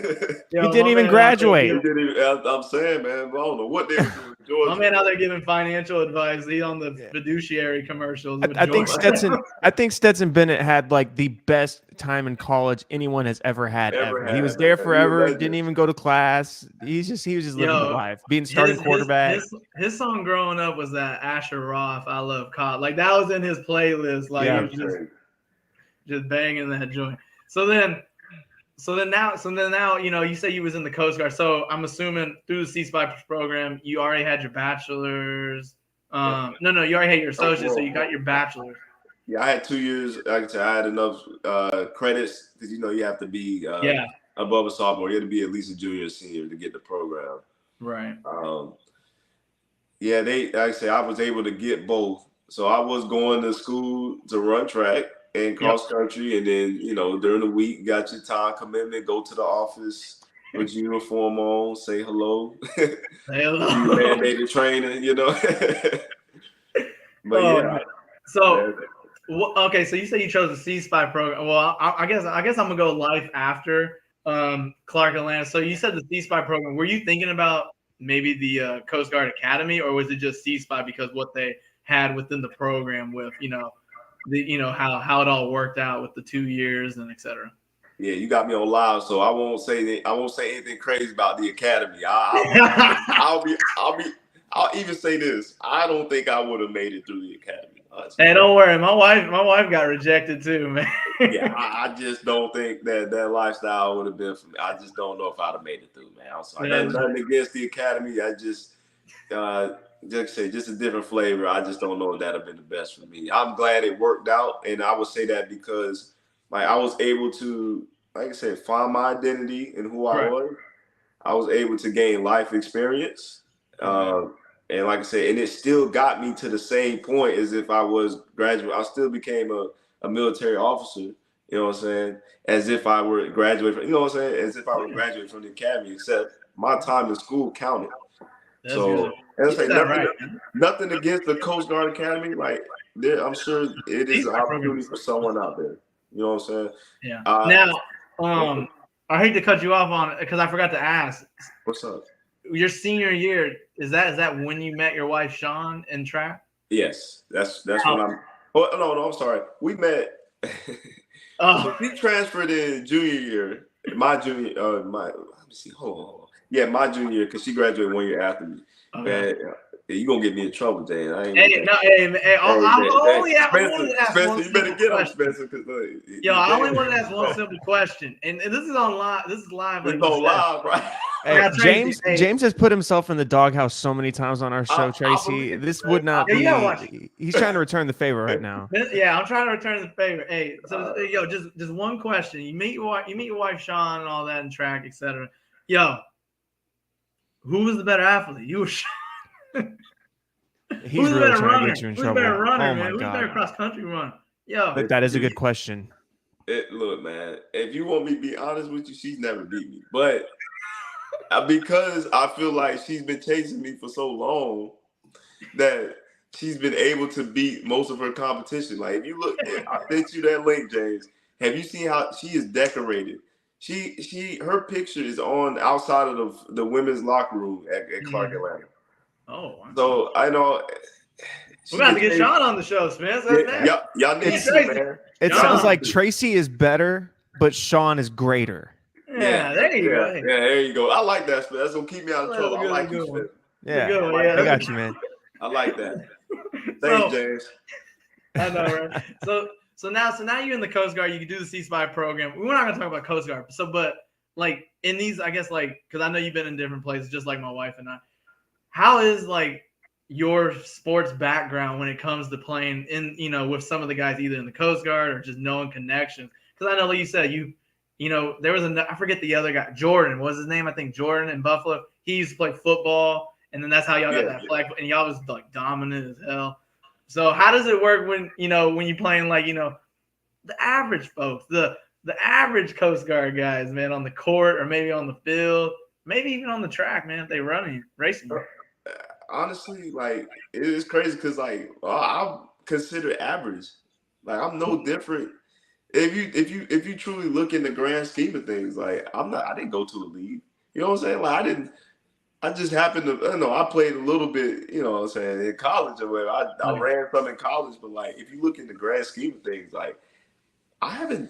didn't even graduate. I'm saying, man, I don't know what they were doing in Georgia. My man out there giving financial advice. He's on the fiduciary commercials. I think Stetson Bennett had like the best time in college anyone has ever had. He was there forever. Didn't even go to class. He was just living the life, being starting quarterback. His song growing up was that Asher Roth, "I Love Cod." Like that was in his playlist. Like he was just banging that joint. So then now, you say you was in the Coast Guard. So I'm assuming through the C-SPY program, you already had your bachelor's. No, you already had your associate's, so you got your bachelor's. Yeah, I had 2 years. Like I said, I had enough credits because you have to be above a sophomore. You have to be at least a junior or senior to get the program. Right. Like I said, I was able to get both. So I was going to school to run track and cross country, and then during the week, you got your time commitment. Go to the office with your uniform on, say hello. Say hello. You mandated training, But So you say you chose the C-SPY program. Well, I guess I'm gonna go life after Clark Atlanta. So you said the C-SPY program. Were you thinking about maybe the Coast Guard Academy, or was it just C-SPY because what they had within the program with how it all worked out with the 2 years and et cetera? Yeah, you got me on live, so I won't say anything crazy about the academy. I'll even say this: I don't think I would have made it through the academy. Hey, don't worry, my wife got rejected too, man. Yeah, I just don't think that lifestyle would have been for me. I just don't know if I'd have made it through, man. I'm sorry. Nothing against the academy. I just just a different flavor. I just don't know if that'd have been the best for me. I'm glad it worked out, and I would say that because I was able to, like I said, find my identity in who I was. I was able to gain life experience, and like I said, and it still got me to the same point as if I was graduate. I still became a military officer. You know what I'm saying? As if I were graduate from, as if I were graduate from the academy. Except my time in school counted. So nothing against the Coast Guard Academy. Like I'm sure it is an opportunity for someone out there. You know what I'm saying? Yeah. Now, I hate to cut you off on it because I forgot to ask. What's up? Your senior year, is that when you met your wife Sean in track? Yes, that's when I'm. Oh no, I'm sorry. We met. So she transferred in junior year. My junior. Let me see. Hold on. Yeah, my junior year because she graduated 1 year after me. Okay. Man, you gonna get me in trouble, Dan. I only wanted to ask one you better get on Spencer because I only wanted to ask one simple question, and this is on live. This is live. It's on live, right? Hey, James has put himself in the doghouse so many times on our show, Tracy. This would not be. He's trying to return the favor right now. Yeah, I'm trying to return the favor. Hey, so just one question. You meet your wife Sean and all that in track, etc. Who was the better athlete? You or Sean? He's really trying to get you in trouble. Who's the better runner, oh man? Who's the better cross country runner? That is a good question. Look, man, if you want me to be honest with you, she's never beat me. But because I feel like she's been chasing me for so long that she's been able to beat most of her competition. Like, if you look, I sent you that link, James. Have you seen how she is decorated? Her picture is on outside of the women's locker room at Clark Atlanta. Oh, so I know. We're going to get Sean on the show, Spence. Y'all need to, man. It sounds like Tracy is better, but Sean is greater. Yeah, there you go. Yeah, there you go. I like that, Spence. That's going to keep me out of trouble. I like you, Spence. Yeah, I got you, man. I like that. Thanks, James. I know, right? So now you're in the Coast Guard. You can do the C Spy program. We're not going to talk about Coast Guard. But like in these, I guess, like, because I know you've been in different places, just like my wife and I. How is like your sports background when it comes to playing in, with some of the guys either in the Coast Guard or just knowing connections? Because I know, like you said, there was I forget the other guy, Jordan was his name. I think Jordan in Buffalo. He used to play football, and then that's how y'all got that flag. And y'all was like dominant as hell. So how does it work when you playing like the average folks, the average Coast Guard guys, man, on the court or maybe on the field, maybe even on the track, man, if they racing. Honestly, like, it is crazy because like I'm considered average. Like, I'm no different. If you truly look in the grand scheme of things, like I didn't go to a league. You know what I'm saying? Like, I just happened to, I played a little bit, you know what I'm saying, in college or whatever. I ran some in college, but like, if you look in the grand scheme of things, like, I'm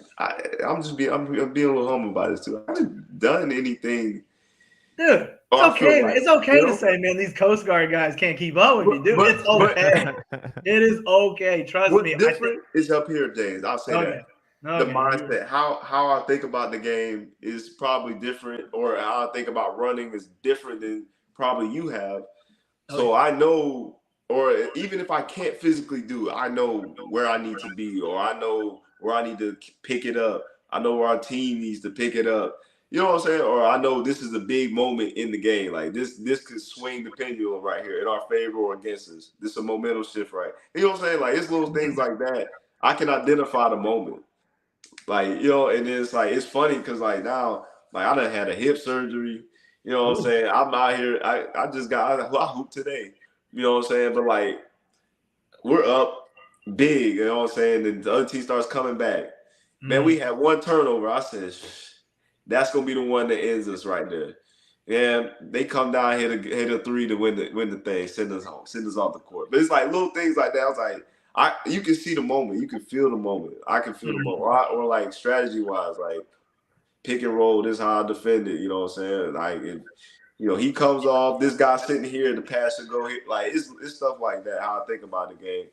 being a little humble about this too. I haven't done anything. Dude, it's okay. Like, it's okay to say, man, these Coast Guard guys can't keep up with you, dude. It's okay. It is okay. Trust me. What's different is up here, James. I'll say that. Okay. The mindset, how I think about the game is probably different, or how I think about running is different than probably you have. So I know, or even if I can't physically do it, I know where I need to be, or I know where I need to pick it up. I know where our team needs to pick it up. You know what I'm saying? Or I know this is a big moment in the game. Like, this could swing the pendulum right here in our favor or against us. This is a momentum shift, right? You know what I'm saying? Like, it's little things like that. I can identify the moment. Like, and it's like, it's funny because like now, like, I done had a hip surgery. You know what I'm saying? I'm out here. I hooped today. You know what I'm saying? But like, we're up big. You know what I'm saying? And the other team starts coming back. Man, we had one turnover. I said, that's gonna be the one that ends us right there. And they come down, hit a three to win the thing, send us home, send us off the court. But it's like little things like that. I was like, you can see the moment, you can feel the moment. I can feel the moment, or like strategy wise, like pick and roll. This is how I defend it. You know what I'm saying? Like, he comes off. This guy sitting here, the pass should go here. Like, it's stuff like that. How I think about the game.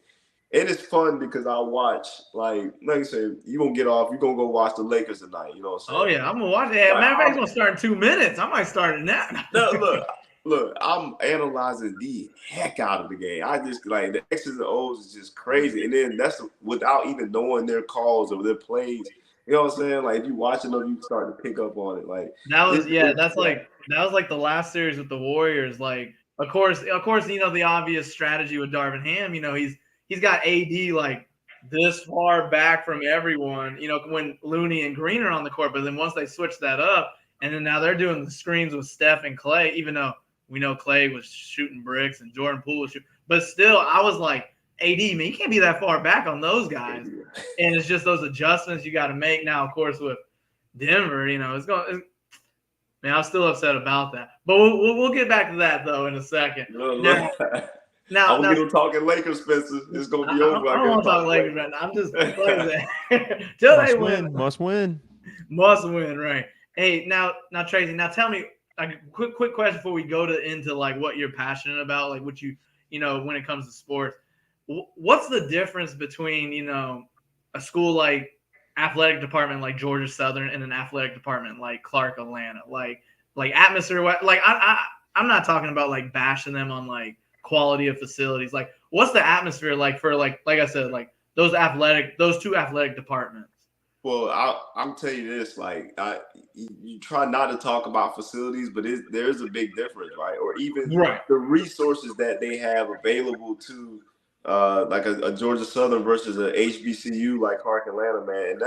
And it's fun because I watch, like I said, you're going to get off. You're going to go watch the Lakers tonight. You know what I'm saying? Oh, yeah. I'm going to watch it. Matter of fact, it's going to start in 2 minutes. I might start it now. No, look, I'm analyzing the heck out of the game. I just, like, the X's and O's is just crazy. And then that's without even knowing their calls or their plays. You know what I'm saying? Like, if you watching them, you start to pick up on it. Like, that was like the last series with the Warriors. Like, of course, the obvious strategy with Darvin Ham, he's got AD like this far back from everyone, when Looney and Green are on the court. But then once they switch that up, and then now they're doing the screens with Steph and Clay, even though we know Clay was shooting bricks and Jordan Poole was shooting. But still, I was like, AD, man, you can't be that far back on those guys. And it's just those adjustments you got to make. Now, of course, with Denver, man, I'm still upset about that. But we'll get back to that, though, in a second. Now, I'm going to talk Lakers, Spencer. It's going to be over. I don't want to talk Lakers right now. I'm just Must win. Must win, right? Hey, now, Tracy. Now, tell me, like, quick question before we go into like what you're passionate about, like what when it comes to sports. What's the difference between a school like athletic department like Georgia Southern and an athletic department like Clark Atlanta? Like atmosphere. Like I'm not talking about like bashing them on like quality of facilities. Like, what's the atmosphere like for like I said, like those two athletic departments? Well, I'll tell you this, like, you try not to talk about facilities, but there's a big difference, right? Or even the resources that they have available to like a Georgia Southern versus a HBCU like Clark Atlanta, man. And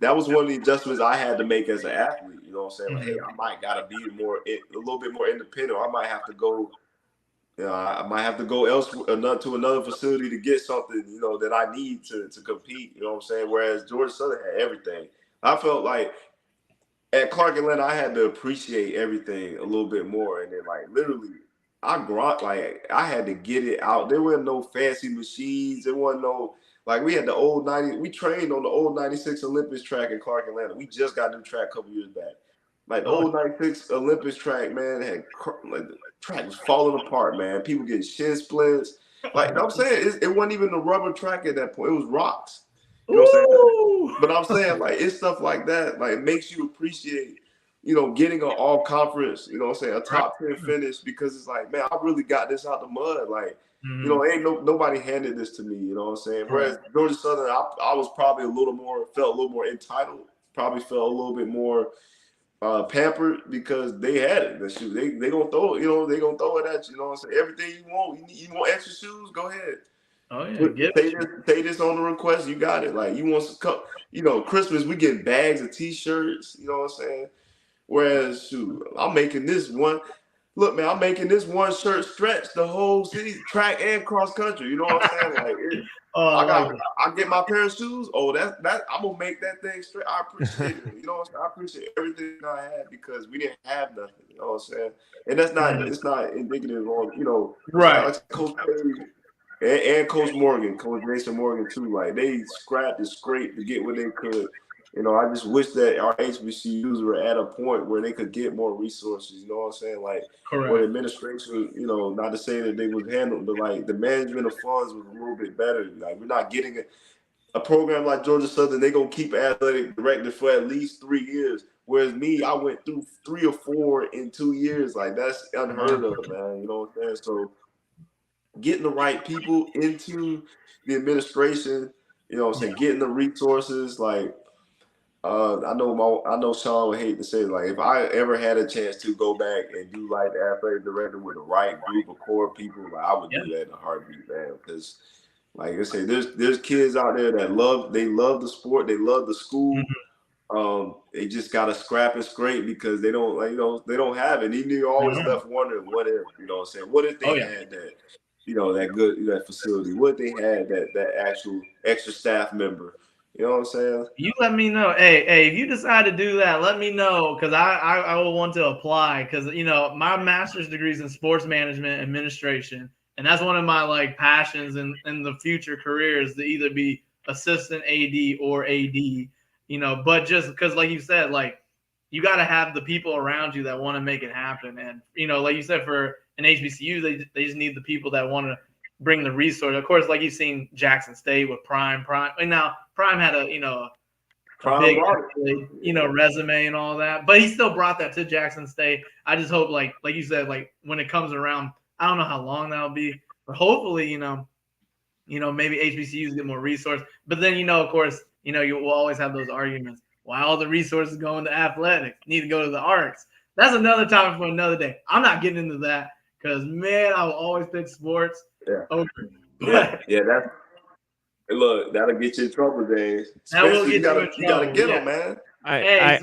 that was one of the adjustments I had to make as an athlete. You know what I'm saying? Like, hey, Mhm. I might gotta be a little bit more independent. Or I might have to go. I might have to go elsewhere to another facility to get something, that I need to compete. You know what I'm saying? Whereas Georgia Southern had everything. I felt like at Clark Atlanta, I had to appreciate everything a little bit more. And then, like, literally, I had to get it out. There weren't no fancy machines. There wasn't no, like, we had the old 90, we trained on the old 96 Olympics track in Clark Atlanta. We just got a new track a couple years back. Like, the Oh, old 96 Olympics track, man, like, the track was falling apart, man. People getting shin splints. Like, I'm saying, it wasn't even a rubber track at that point. It was rocks. You know what I'm saying? ooh. But I'm saying, like, it's stuff like that, like, it makes you appreciate, getting an all conference, you know what I'm saying, a Right. top 10 finish, because it's like, man, I really got this out the mud. Like, Mhm. ain't nobody handed this to me, you know what I'm saying? Whereas Right. Georgia Southern, I was probably felt a little more entitled, probably felt a little bit more pampered, because they had it. The shoe, they gonna throw it, they gonna throw it at you, you know what I'm saying? Everything you want, you want extra shoes, go ahead. Oh yeah, give it. Say this on the request, you got it. Like, you want some cup, Christmas, we get bags of t-shirts, you know what I'm saying? Whereas, shoot, I'm making this one. Look, man, I'm making this one shirt stretch the whole season, track and cross country. You know what I'm saying? Like, Oh, I like it. I get my pair of shoes. Oh, that I'm gonna make that thing straight. I appreciate it. You know what I'm saying? I appreciate everything I had, because we didn't have nothing. You know what I'm saying? And it's not indicative on, Right. like Coach Perry and Coach Morgan, Coach Jason Morgan too. Like, they scrapped and scraped to get what they could. I just wish that our HBCUs were at a point where they could get more resources. You know what I'm saying? Like, where Correct. administration, not to say that they was handled, but like the management of funds was a little bit better. Like, we're not getting a program like Georgia Southern. They gonna keep athletic director for at least 3 years. Whereas me, I went through 3 or 4 in 2 years. Like, that's unheard of, man. You know what I'm saying? So, getting the right people into the administration, getting the resources, like, I know Sean would hate to say it, like, if I ever had a chance to go back and do like the athletic director with the right group of core people, like, I would Yeah. do that in a heartbeat, man. Because, like I say, there's kids out there that love the sport, they love the school. Mhm. They just gotta scrap and scrape, because they don't, like, they don't have it. And you're always Mhm. left wondering, what if, you know what I'm saying? What if Oh they yeah. had that, that facility? What if they had that actual extra staff member? You know what I'm saying? You let me know. Hey, if you decide to do that, let me know, because I will want to apply, because my master's degree is in sports management administration, and that's one of my like passions in the future career is to either be assistant AD or AD. But just because, like you said, like you got to have the people around you that want to make it happen, and like you said, for an HBCU, they just need the people that want to bring the resource. Of course, like you've seen Jackson State with Prime, and now Prime had a Prime big, brought resume and all that. But he still brought that to Jackson State. I just hope, like you said, like when it comes around, I don't know how long that'll be, but hopefully, maybe HBCUs get more resources. But then, of course, you will always have those arguments. Why all the resources going to athletics need to go to the arts? That's another topic for another day. I'm not getting into that because, man, I will always pick sports Yeah. over. Yeah, look, that'll get you in trouble, Dave. That will Spencer, get you in you gotta trouble. get Yeah. them, man.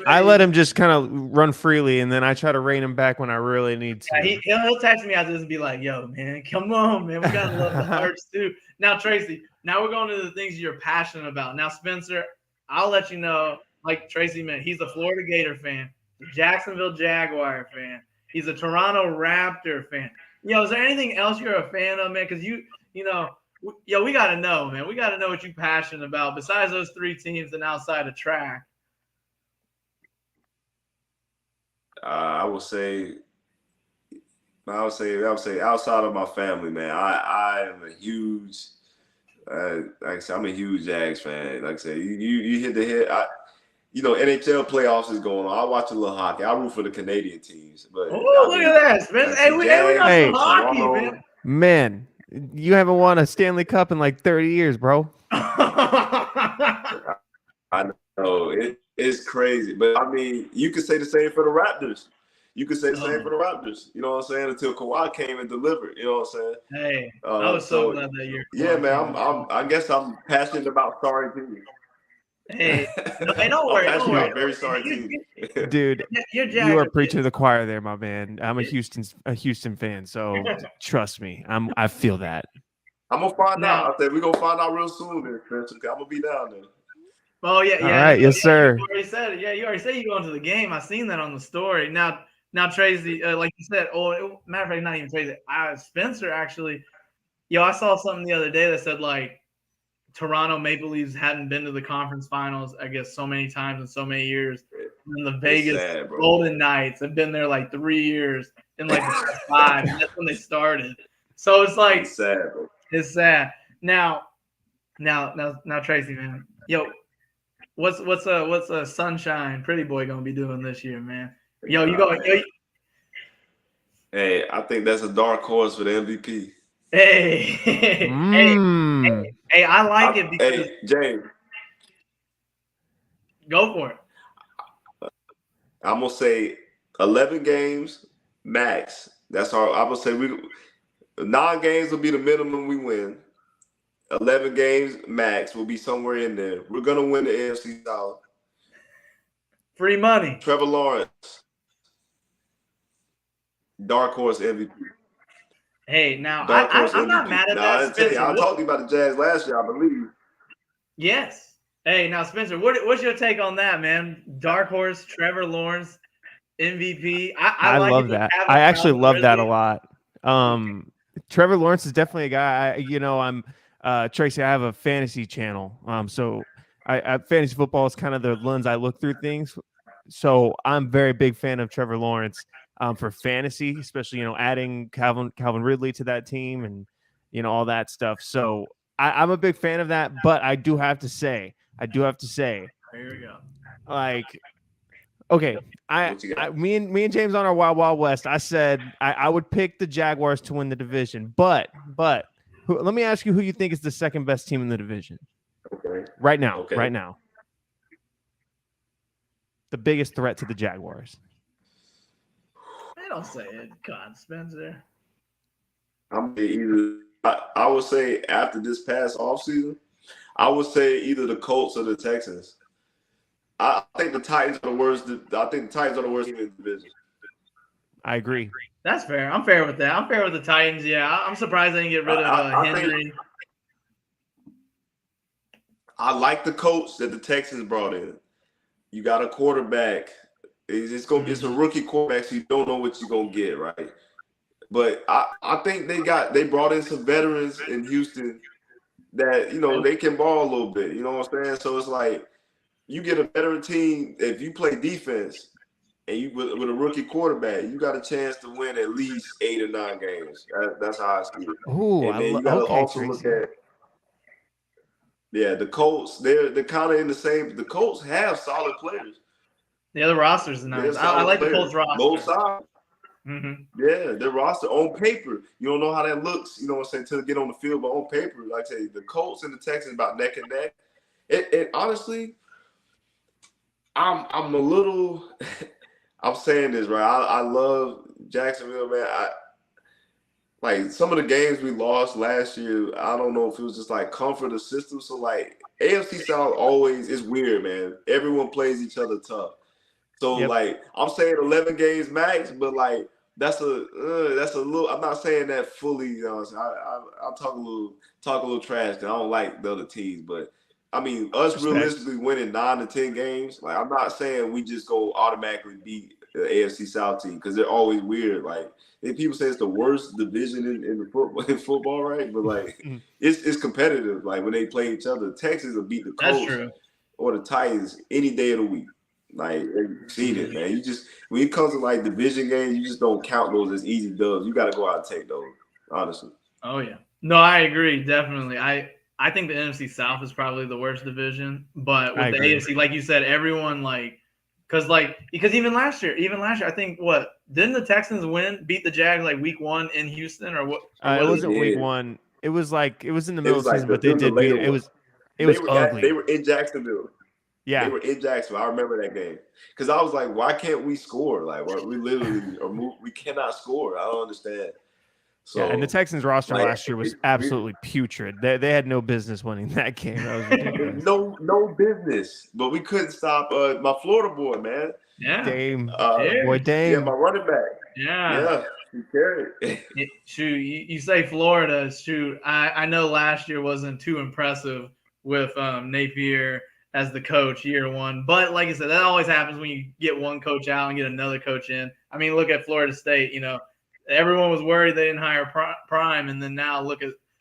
I let him just kind of run freely, and then I try to rein him back when I really need to. Yeah, he'll text me after this and be like, "Yo, man, come on, man, we gotta love the arts too." Now, Tracy, now we're going to the things you're passionate about. Now, Spencer, I'll let you know. Like Tracy meant, he's a Florida Gator fan, a Jacksonville Jaguar fan, he's a Toronto Raptor fan. Is there anything else you're a fan of, man? Because we gotta know, man. We gotta know what you're passionate about besides those 3 teams and outside of track. I would say outside of my family, man, I am a huge, like I said, I'm a huge Jags fan. Like I said, you hit the head. NHL playoffs is going on. I watch a little hockey. I root for the Canadian teams, but Oh, look at that, Spencer! Hey, we got some hockey, Toronto, man. You haven't won a Stanley Cup in like 30 years, bro. I know it's crazy, but I mean, you could say the same for the Raptors. You could say the same for the Raptors. You know what I'm saying? Until Kawhi came and delivered. You know what I'm saying? Hey, I was so glad that year. Yeah, man. I guess I'm passionate about starring teams. Hey, don't worry, don't actually worry. a very sorry team. Dude, Your you Jags are are preaching to good. the choir there, my man. I'm a Houston fan, so trust me, I feel that. I'm gonna find Now, out. I said we're gonna find out real soon, then, Spencer. I'm gonna be down there. oh yeah, All right, yes, sir. You already said it. Yeah, you already said you going to the game. I seen that on the story. Now Tracy, like you said, matter of fact, not even Tracy. Spencer actually. I saw something the other day that said like Toronto Maple Leafs hadn't been to the conference finals, I guess, so many times in so many years. And the Vegas sad, bro. Golden Knights have been there like 3 years in like the top 5. And that's when they started. So it's like It's sad, bro. it's sad. Now, Tracy, man, what's a Sunshine Pretty Boy gonna be doing this year, man? You go. Hey, I think that's a dark horse for the MVP. Hey, hey, I like it because hey, James, go for it. I'm gonna say 11 games max. That's our. I'm gonna say 9 games will be the minimum we win. 11 games max will be somewhere in there. We're gonna win the AFC South. Free money. Trevor Lawrence, dark horse MVP. Hey, now I'm not mad at that. Spencer, I talked to you about the Jags last year, I believe. Yes. Hey, now Spencer, what's your take on that, man? Dark horse, Trevor Lawrence, MVP. I like love that. I actually love that a lot. Trevor Lawrence is definitely a guy. I'm Tracy. I have a fantasy channel. So I fantasy football is kind of the lens I look through things. So I'm very big fan of Trevor Lawrence for fantasy, especially adding Calvin Ridley to that team and all that stuff. So I'm a big fan of that. But I do have to say, here we go. Like, okay, me and James on our Wild Wild West, I said I would pick the Jaguars to win the division, but let me ask you who you think is the second best team in the division. Okay. Right now. The biggest threat to the Jaguars. I don't say it. God, Spencer. I would say after this past offseason, I would say either the Colts or the Texans. I think the Titans are the worst. I think the Titans are the worst team in the division. I agree. That's fair. I'm fair with that. I'm fair with the Titans. Yeah, I'm surprised they didn't get rid of Henry. I like the coach that the Texans brought in. You got a quarterback. It's a rookie quarterback, so you don't know what you're gonna get, right? But I think they brought in some veterans in Houston that they can ball a little bit. You know what I'm saying? So it's like you get a veteran team if you play defense and you with a rookie quarterback, you got a chance to win at least 8 or 9 games. That's how I see it. Ooh, and then you got to also look at the Colts. They're kind of in the same. The Colts have solid players. Yeah, the roster's nice. I like the Colts roster. Both sides. Mm-hmm. Yeah, their roster on paper. You don't know how that looks, you know what I'm saying, until get on the field, but on paper, like I say, the Colts and the Texans about neck and neck. And honestly, I'm a little I'm saying this, right? I love Jacksonville, man. Like some of the games we lost last year, I don't know if it was just like comfort of system. So like AFC South always is weird, man. Everyone plays each other tough. So like I'm saying 11 games max, but like that's a little. I'm not saying that fully. You know, I'll talk a little trash because I don't like the other teams. But I mean, us realistically winning 9 to 10 games. Like I'm not saying we just go automatically beat the AFC South team because they're always weird. Like people say it's the worst division in football, right? But like it's competitive. Like when they play each other, Texas will beat the Colts or the Titans any day of the week. Like you've seen it, man. You just when it comes to like division games, you just don't count those as easy dubs. You got to go out and take those, honestly. Oh yeah, no, I agree definitely. I think the NFC South is probably the worst division, but with the AFC, like you said, everyone because even last year, I think didn't the Texans beat the Jags like week 1 in Houston or what? It wasn't week 1. It was in the middle of the season, but they did beat it. It was ugly. They were in Jacksonville. Yeah, they were in Jacksonville. I remember that game because I was like, "Why can't we score? Like, we literally we cannot score." I don't understand. So and the Texans roster like, last year was absolutely putrid. They had no business winning that game. That was ridiculous. no business. But we couldn't stop my Florida boy, man. Yeah. Dame, Yeah. boy Dame. Yeah, my running back. Yeah. Yeah, he carried. Shoot, you say Florida. Shoot, I know last year wasn't too impressive with Napier as the coach year one. But like I said, that always happens when you get one coach out and get another coach in. I mean, look at Florida State. You know, everyone was worried they didn't hire Prime, and then now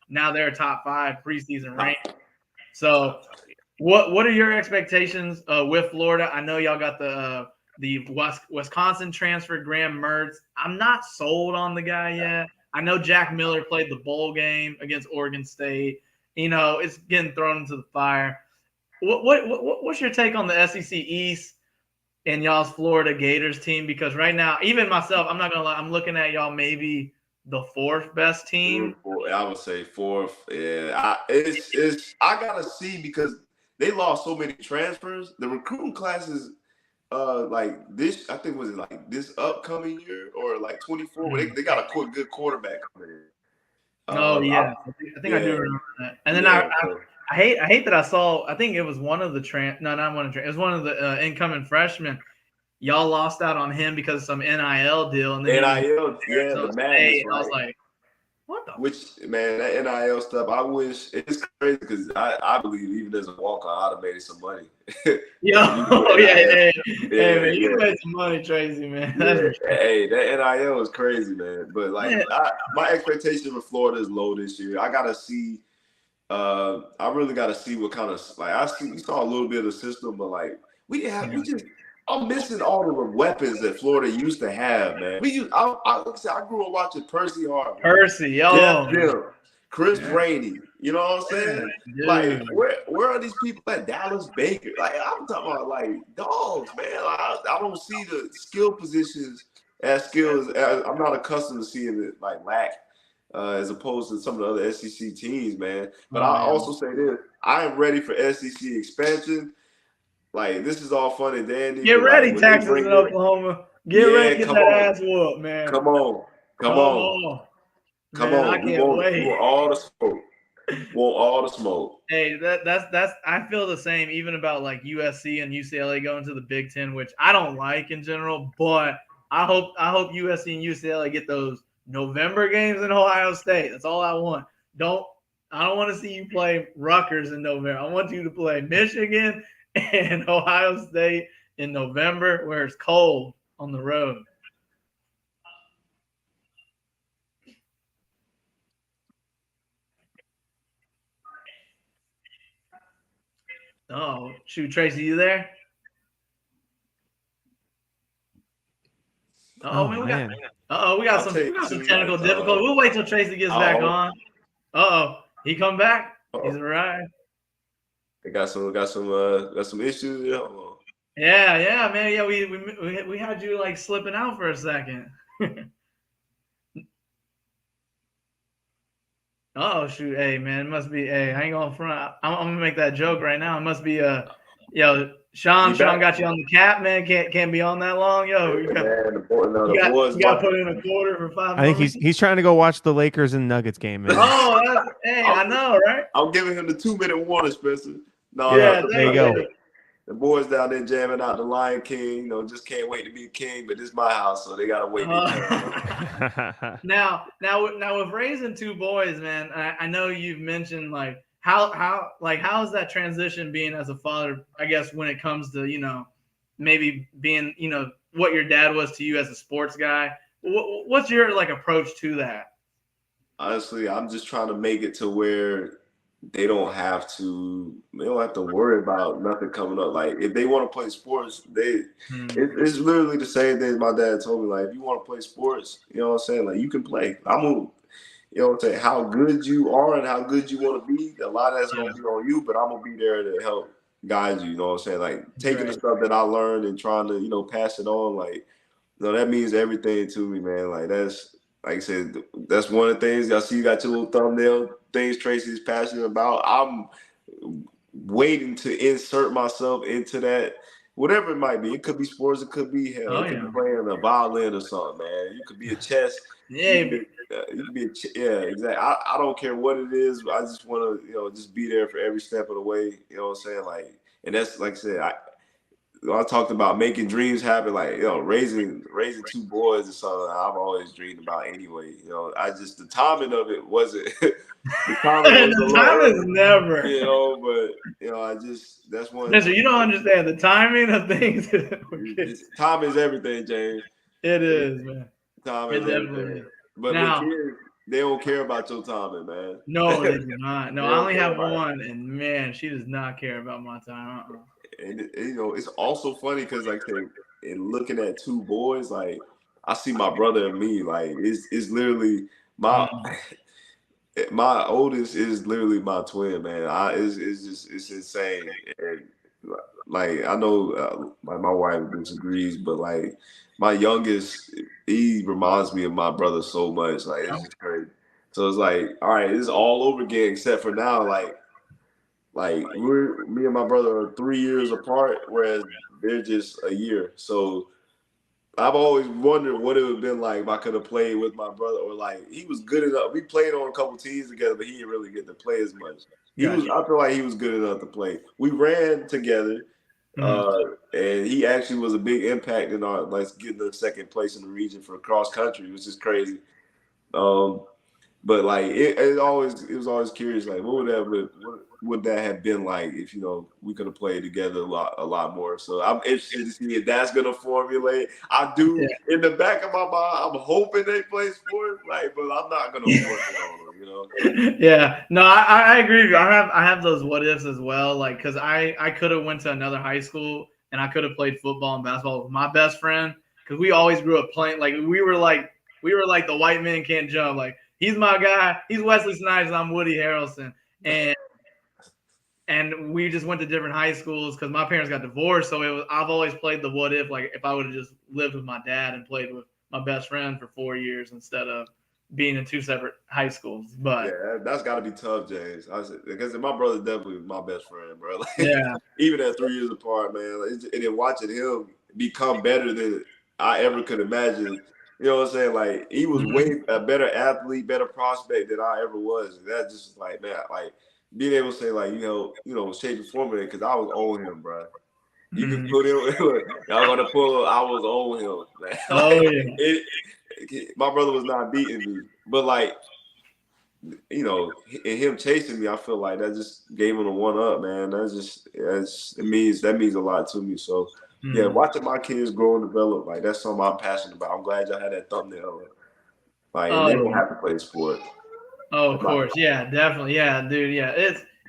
now they're a top 5 preseason rank. So, what are your expectations with Florida? I know y'all got the Wisconsin transfer Graham Mertz. I'm not sold on the guy yet. I know Jack Miller played the bowl game against Oregon State. You know, it's getting thrown into the fire. What's your take on the SEC East and y'all's Florida Gators team? Because right now, even myself, I'm not gonna lie, I'm looking at y'all maybe the 4th best team. I would say 4th. Yeah, I gotta see because they lost so many transfers. The recruiting classes, like this, I think was it like this upcoming year or like 24? Where they got a good quarterback coming in. Oh yeah, I think I do remember that. And then I hate that I saw. I think it was one of the it was one of the incoming freshmen. Y'all lost out on him because of some NIL deal. And then NIL, yeah, the madness. I was like, what the? Which, man, that NIL stuff, I wish it's crazy because I believe even as a walker, I'd have made some money. Hey, man, you made some money, Tracy, man. Hey, that NIL is crazy, man. But like, my expectation for Florida is low this year. I gotta see. I really gotta see what kind of we saw a little bit of the system, but like I'm missing all of the weapons that Florida used to have, man. I grew up watching Percy Harvin. Chris Rainey. You know what I'm saying? Yeah, like, where are these people at? Dallas Baker. Like, I'm talking about like dogs, man. Like, I don't see the skill positions as skills. I'm not accustomed to seeing it like lack. As opposed to some of the other SEC teams, man. But I also say this: I am ready for SEC expansion. Like, this is all fun and dandy. Get ready, like, Texas and Oklahoma. Get ready to get that ass whooped, man. Come on. We want all the smoke. Want all the smoke. Hey, that's I feel the same even about like USC and UCLA going to the Big Ten, which I don't like in general, but I hope USC and UCLA get those November games in Ohio State. That's all I want. I don't want to see you play Rutgers in November. I want you to play Michigan and Ohio State in November where it's cold on the road. Oh, shoot, Tracy, you there? Man, we got some technical difficulty. We'll wait till Tracy gets back on. He come back. He's arrived. They got some issues. Yeah, man. Yeah, we had you like slipping out for a second. Oh shoot, hey man, it must be. Hey, I ain't going front. I'm gonna make that joke right now. It must be Sean got you on the cap, man. Can't be on that long, yo. You got to put in a quarter for 5 I think he's trying to go watch the Lakers and Nuggets game, man. I know, right? I'm giving him the 2-minute warning, Spencer. No, there you go. The boys down there jamming out the Lion King, just can't wait to be a king. But this is my house, so they gotta wait. Now, with raising 2 boys, man, I know you've mentioned like how is that transition being as a father? I guess when it comes to maybe being what your dad was to you as a sports guy. What's your like approach to that? Honestly, I'm just trying to make it to where they don't have to worry about nothing coming up. Like if they want to play sports, it's literally the same thing my dad told me. Like if you want to play sports, you know what I'm saying? Like you can play. How good you are and how good you want to be. A lot of that's gonna be on you, but I'm gonna be there to help guide you. You know what I'm saying? Like taking the stuff that I learned and trying to pass it on. Like that means everything to me, man. Like that's. Like I said, that's one of the things. Y'all see you got your little thumbnail things Tracy's passionate about. I'm waiting to insert myself into that, whatever it might be. It could be sports. It could be it could be playing a violin or something, man. You could be a chess. Yeah, you can be yeah, exactly. I don't care what it is. I just want to, just be there for every step of the way. You know what I'm saying? Like, and that's like I said, I talked about making dreams happen, like raising two boys is something I've always dreamed about anyway. I just the timing of it wasn't the timing was a The little time is early, never. but I just that's one. Spencer, you don't understand the timing of things. Time is everything, James. It is, man. Time It is definitely everything. is. But Now, with kids, they don't care about your timing, man. no, they do not. No, They I don't only care have about it. one, and man, she does not care about my time. And it's also funny because like in looking at two boys, like I see my brother and me, like it's literally my my oldest is literally my twin, man. It's insane, and like I know like my wife disagrees, but like my youngest, he reminds me of my brother so much, like it's just crazy. So it's like, all right, it's all over again, except for now, like me and my brother are 3 years apart, whereas they're just a year. So I've always wondered what it would have been like if I could have played with my brother, or like he was good enough. We played on a couple teams together, but he didn't really get to play as much. Gotcha. I feel like he was good enough to play. We ran together, and he actually was a big impact in our getting the second place in the region for cross country, which is crazy. But like it was always curious, like what would that have been like if we could have played together a lot more. So I'm interested to see if that's gonna formulate. I do in the back of my mind, I'm hoping they play sports, like, but I'm not gonna force it on them, Yeah, no, I agree with you. I have those what ifs as well, like because I could have went to another high school and I could have played football and basketball with my best friend because we always grew up playing like we were like the white man can't jump. Like he's my guy, he's Wesley Snipes, I'm Woody Harrelson, and we just went to different high schools because my parents got divorced. So I've always played the what if, like if I would have just lived with my dad and played with my best friend for 4 years instead of being in two separate high schools. But yeah, that's got to be tough, James. Because my brother definitely my best friend, bro. Like, yeah, even at 3 years apart, man. And then watching him become better than I ever could imagine. You know what I'm saying? Like he was way a better athlete, better prospect than I ever was. And that just like, man, like being able to say like, shape and form because I was on him, bro. You can put him. Y'all gonna pull. I was on him, man. Oh like, my brother was not beating me, but like, and him chasing me, I feel like that just gave him a one up, man. It means a lot to me. So yeah, watching my kids grow and develop, like that's something I'm passionate about. I'm glad y'all had that thumbnail. Like, and they don't have to play sport. Oh, of course, yeah, definitely, yeah, dude, yeah,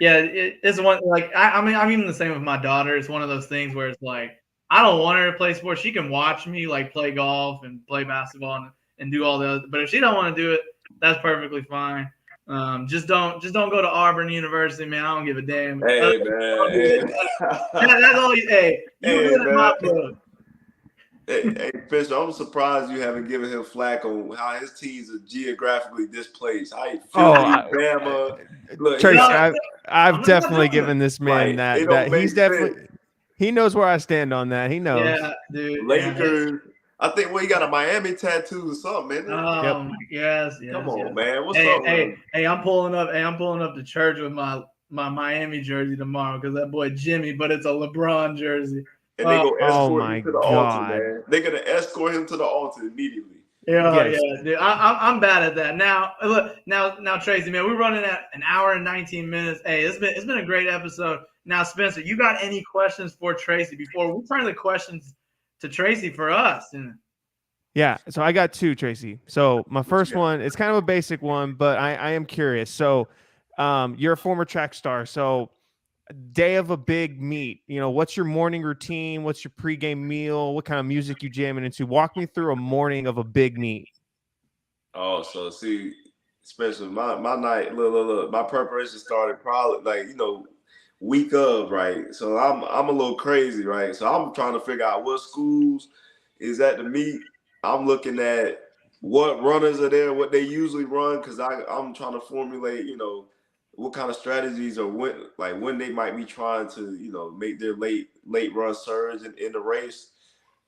it's one like I mean I'm even the same with my daughter. It's one of those things where it's like I don't want her to play sports. She can watch me like play golf and play basketball and do all the other. But if she don't want to do it, that's perfectly fine. Just don't go to Auburn University, man. I don't give a damn. Hey man, that's all you. Hey, you good at my book. Hey, Fisher, I'm surprised you haven't given him flack on how his teams are geographically displaced. Bama. Look, Tracy, I've definitely given this man that he's definitely sense. He knows where I stand on that. He knows. Yeah, dude. Lakers. I think he got a Miami tattoo or something, man. Oh, yes. Come on, man. What's up, man? Hey, I'm pulling up. Hey, I'm pulling up to church with my Miami jersey tomorrow because that boy Jimmy, but it's a LeBron jersey. And they go escort him to the altar, man. They're gonna escort him to the altar immediately. Yeah, dude. I'm bad at that. Now, look, now, Tracy, man, we're running at an hour and 19 minutes. Hey, it's been a great episode. Now, Spencer, you got any questions for Tracy before we turn the questions to Tracy for us? Yeah, so I got two, Tracy. So my first one, it's kind of a basic one, but I am curious. So, you're a former track star. So, day of a big meet, what's your morning routine? What's your pregame meal? What kind of music you jamming into? Walk me through a morning of a big meet. Oh, so see, especially my night, look, my preparation started probably week of, right? So I'm a little crazy, right? So I'm trying to figure out what schools is at the meet. I'm looking at what runners are there, what they usually run, because I'm trying to formulate, what kind of strategies or when they might be trying to, make their late run surge in the race.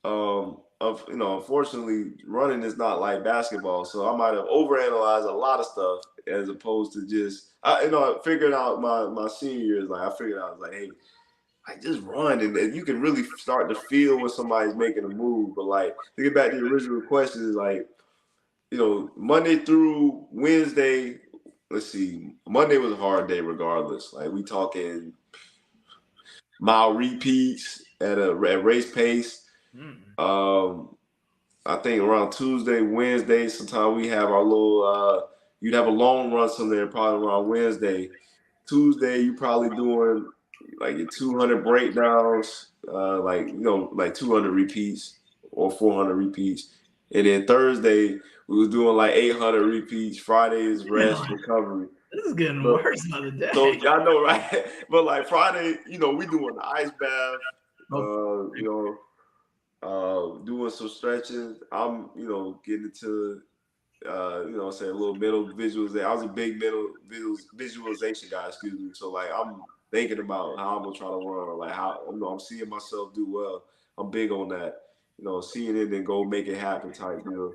unfortunately, running is not like basketball, so I might have overanalyzed a lot of stuff as opposed to just I figured out my senior years. Like I figured out, I was like, hey, I just run, and you can really start to feel when somebody's making a move. But like to get back to the original question, is like Monday through Wednesday. Let's see, Monday was a hard day regardless. Like we talking mile repeats at race pace. I think around Tuesday, Wednesday, sometimes we have our little you'd have a long run somewhere probably around Wednesday. Tuesday, you probably doing like your 200 breakdowns, like 200 repeats or 400 repeats. And then Thursday, we was doing like 800 repeats. Friday is rest, recovery. This is getting worse by the day. So y'all know, right? But like Friday, we doing the ice bath, doing some stretching. I'm, getting into, a little mental visualization. I was a big mental visualization guy, excuse me. So like I'm thinking about how I'm gonna try to run, like how I'm seeing myself do well. I'm big on that, seeing it and go make it happen type deal.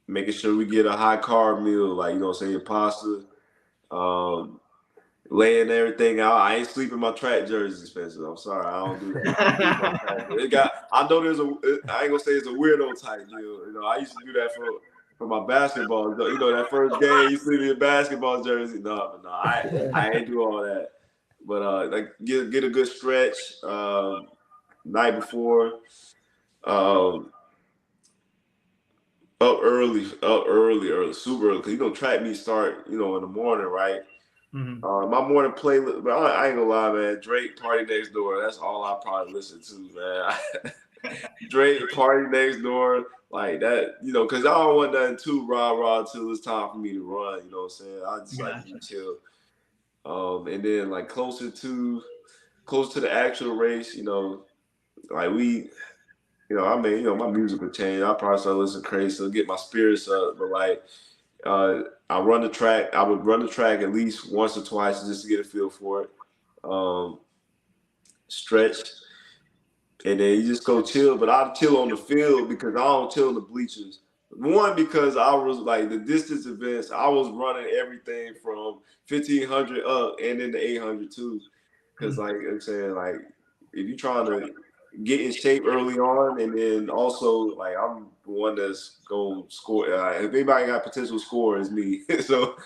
Making sure we get a high carb meal, like saying pasta. Laying everything out. I ain't sleeping my track jerseys, Spencer. I'm sorry, I don't do that. I know I ain't gonna say it's a weirdo type deal. I used to do that for my basketball. That first game, you sleep in your basketball jersey. No, I ain't do all that. But like get a good stretch night before. Up early, super early. Cause track meets start in the morning, right? Mm-hmm. My morning playlist, but I ain't gonna lie, man. Drake, Party Next Door. That's all I probably listen to, man. Drake, Party Next Door, like that, because I don't want nothing too rah till it's time for me to run. You know what I'm saying? I just like to be chill. And then like close to the actual race, like we, my music would change. I probably start listening crazy, so get my spirits up. But like. I run the track. I would run the track at least once or twice just to get a feel for it. Stretch, and then you just go chill. But I chill on the field because I don't chill in the bleachers. One, because I was like the distance events. I was running everything from 1500 up and then the 800 too. Because like I'm saying, like if you're trying to get in shape early on, and then also like I'm the one that's gonna score. If anybody got potential score, it's me. So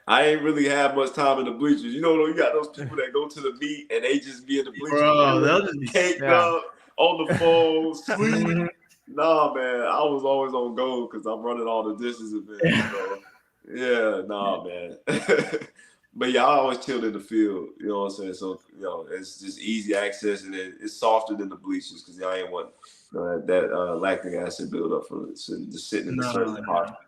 I ain't really have much time in the bleachers. You got those people that go to the meet and they just be in the bleachers, they'll just be caked up on the phone, sleep. Nah, man, I was always on go because I'm running all the distance events. So yeah, nah, man. But yeah, I always chilled in the field, you know what I'm saying? So, it's just easy access, and it's softer than the bleachers because I ain't want that lactic acid buildup from just sitting in the certain pot.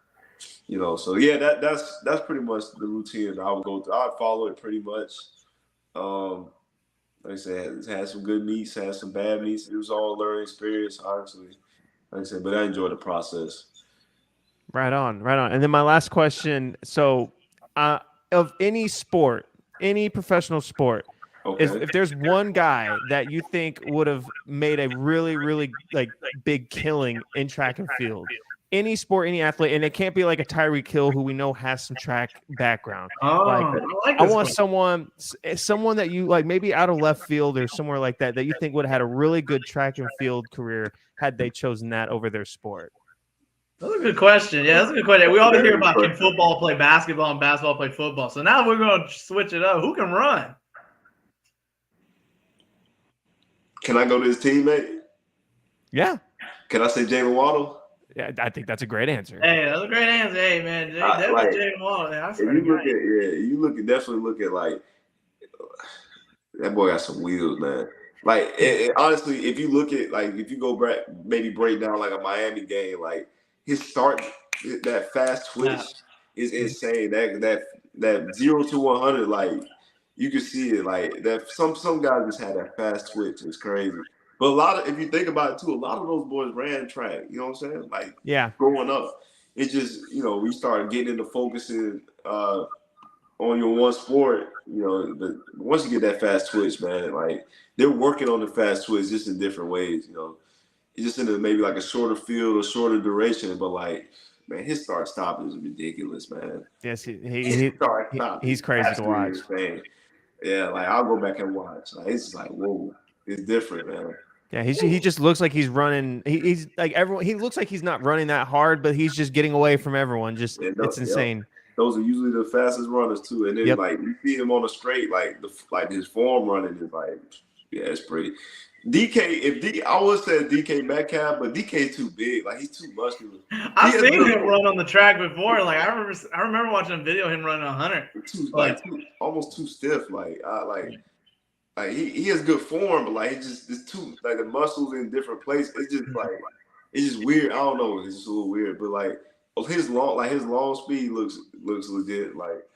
So yeah, that's pretty much the routine that I would go through. I'd follow it pretty much. Like I said, it had some good meets, had some bad meets. It was all a learning experience, honestly. Like I said, but I enjoyed the process. Right on. And then my last question. So, of any sport, any professional sport, if there's one guy that you think would have made a really, really like big killing in track and field, any sport, any athlete, and it can't be like a Tyreek Hill who we know has some track background. I want someone that you like, maybe out of left field or somewhere like that you think would have had a really good track and field career had they chosen that over their sport. That's a good question. Yeah, that's a good question. We always hear about can football play basketball and basketball play football. So now we're going to switch it up. Who can run? Can I go to his teammate? Yeah. Can I say Jalen Waddle? Yeah, I think that's a great answer. Hey, that's a great answer. Hey, man, definitely Jalen Waddle. You definitely look at like that boy got some wheels, man. Like honestly, if you look at if you go back, maybe break down like a Miami game, like his start, that fast twitch is insane. That 0 to 100, like you can see it. Like that, some guys just had that fast twitch. It's crazy. But if you think about it too, a lot of those boys ran track. You know what I'm saying? Like growing up, it just we started getting into focusing on on your one sport, once you get that fast twitch, man, like they're working on the fast twitch just in different ways. It's just in maybe like a shorter field or shorter duration, but like, man, his start stop is ridiculous, man. Yes, he's crazy to watch. Insane. Yeah, like I'll go back and watch. Like it's just like, whoa, it's different, man. Yeah, he just looks like he's running. He's like everyone. He looks like he's not running that hard, but he's just getting away from everyone. It's insane. Yep. Those are usually the fastest runners too. And then like you see him on the straight, like his form running is like, yeah, it's pretty. I would say DK Metcalf, but DK too big. Like he's too muscular. I've seen him run on the track before. Like I remember watching a video of him running 100. Almost too stiff. Like he has good form, but like it's too like the muscles in different places. It's just weird. I don't know. It's just a little weird. But like his long speed looks legit. Like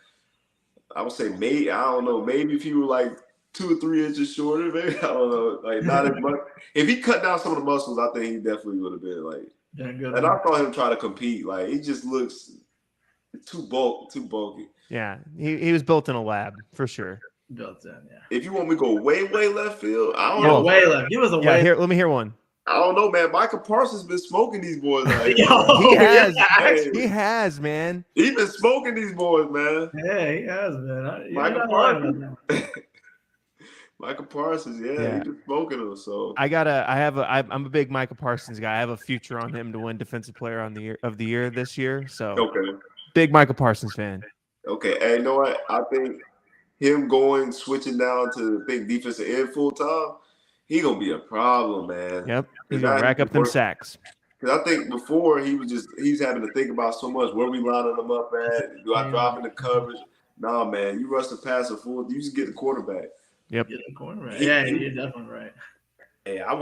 I would say maybe if he were like 2 or 3 inches shorter, maybe I don't know. Like not as much. If he cut down some of the muscles, I think he definitely would have been like. And I saw him try to compete. Like he just looks too bulky. Yeah, he was built in a lab for sure. Built in, yeah. If you want me to go way left field, I don't know. Way left. He was a way. Here, let me hear one. I don't know, man. Micah Parsons been smoking these boys. Like, he has, man. He been smoking these boys, man. Yeah, he has, man. Micah Parsons. Micah Parsons, he been smoking them. So I'm a big Micah Parsons guy. I have a future on him to win Defensive Player of the Year this year. So big Micah Parsons fan. Okay, hey, you know what? I think him switching down to defensive end full time, he gonna be a problem, man. Yep, he's gonna rack up them sacks. Because I think before he's having to think about so much where we lining them up at. Do I drop in the coverage? Nah, man, you rush the passer full. You just get the quarterback. Yep. Get the quarterback. Yeah, you're definitely right. Yeah,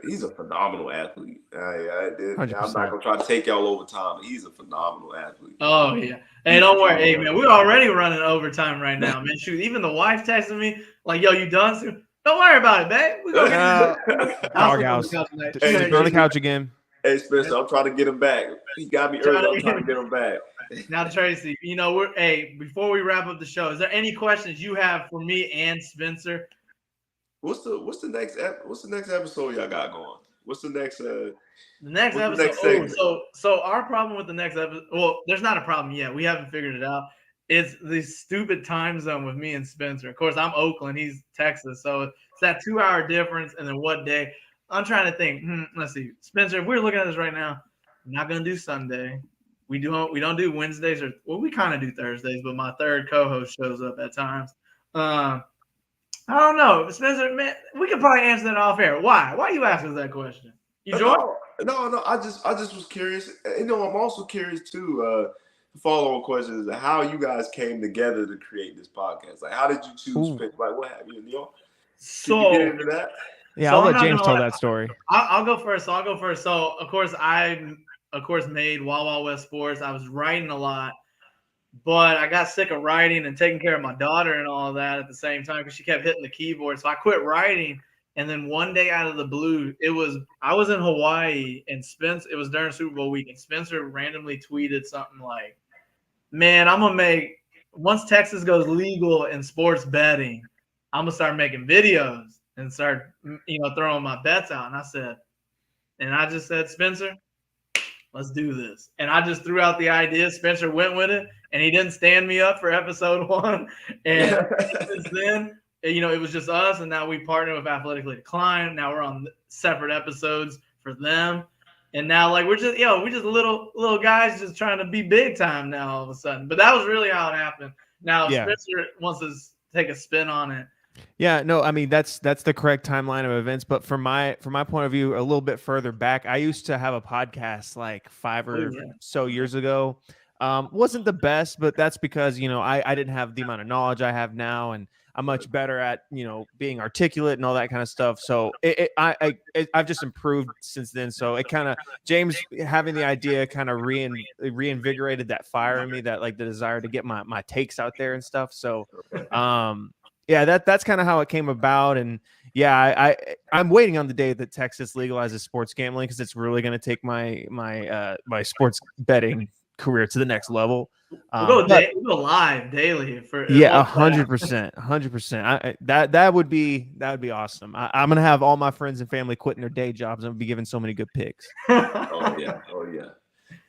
he's a phenomenal athlete. I'm not gonna try to take y'all over time, but he's a phenomenal athlete. Oh yeah. Hey, don't worry, hey man, we're already running overtime right now, man. Shoot, even the wife texted me like, "Yo, you done soon? Don't worry about it, babe. We gonna get doghouse. On the couch again. Hey Spencer, I'm trying to get him back. He got me early. I'm trying to get him back. Now, Tracy, before we wrap up the show, is there any questions you have for me and Spencer? What's the next episode y'all got going? What's the next the next episode? So our problem with the next episode, well, there's not a problem yet. We haven't figured it out. It's the stupid time zone with me and Spencer. Of course, I'm Oakland, he's Texas, so it's that 2-hour difference. And then what day? I'm trying to think. Let's see, Spencer. If we're looking at this right now, I'm not gonna do Sunday. We don't do Wednesdays we kind of do Thursdays, but my third co-host shows up at times. I don't know, Spencer. Man, we could probably answer that off air. Why? Why are you asking us that question? You join? No. I just was curious. I'm also curious too. The follow-on question is how you guys came together to create this podcast. Like, how did you choose? Like, what happened? Can you get into that? Yeah, I'll let James tell that story. I'll go first. So, of course, I made WildWildWestSports. I was writing a lot, but I got sick of writing and taking care of my daughter and all of that at the same time because she kept hitting the keyboard. So I quit writing. And then one day out of the blue, I was in Hawaii and it was during Super Bowl week, and Spencer randomly tweeted something like, "Man, I'm going to make – once Texas goes legal in sports betting, I'm going to start making videos and start, throwing my bets out." And I just said, "Spencer, let's do this." And I just threw out the idea. Spencer went with it, and he didn't stand me up for episode 1. And since then – it was just us, and now we partner with Athletically Declined. Now we're on separate episodes for them, and now we're just little guys just trying to be big time now all of a sudden. But that was really how it happened. Now Spencer wants to take a spin on it. Yeah, no, I mean that's the correct timeline of events. But from my point of view, a little bit further back, I used to have a podcast like 5 or so years ago. Wasn't the best, but that's because I didn't have the amount of knowledge I have now, and I'm much better at being articulate and all that kind of stuff. So I've just improved since then. So it kind of James having the idea kind of reinvigorated that fire in me, that the desire to get my takes out there and stuff. So that's kind of how it came about. And I'm waiting on the day that Texas legalizes sports gambling, because it's really going to take my sports betting career to the next level. We'll go live daily for 100%, 100%. That would be awesome. I'm gonna have all my friends and family quitting their day jobs and be giving so many good picks. Oh yeah.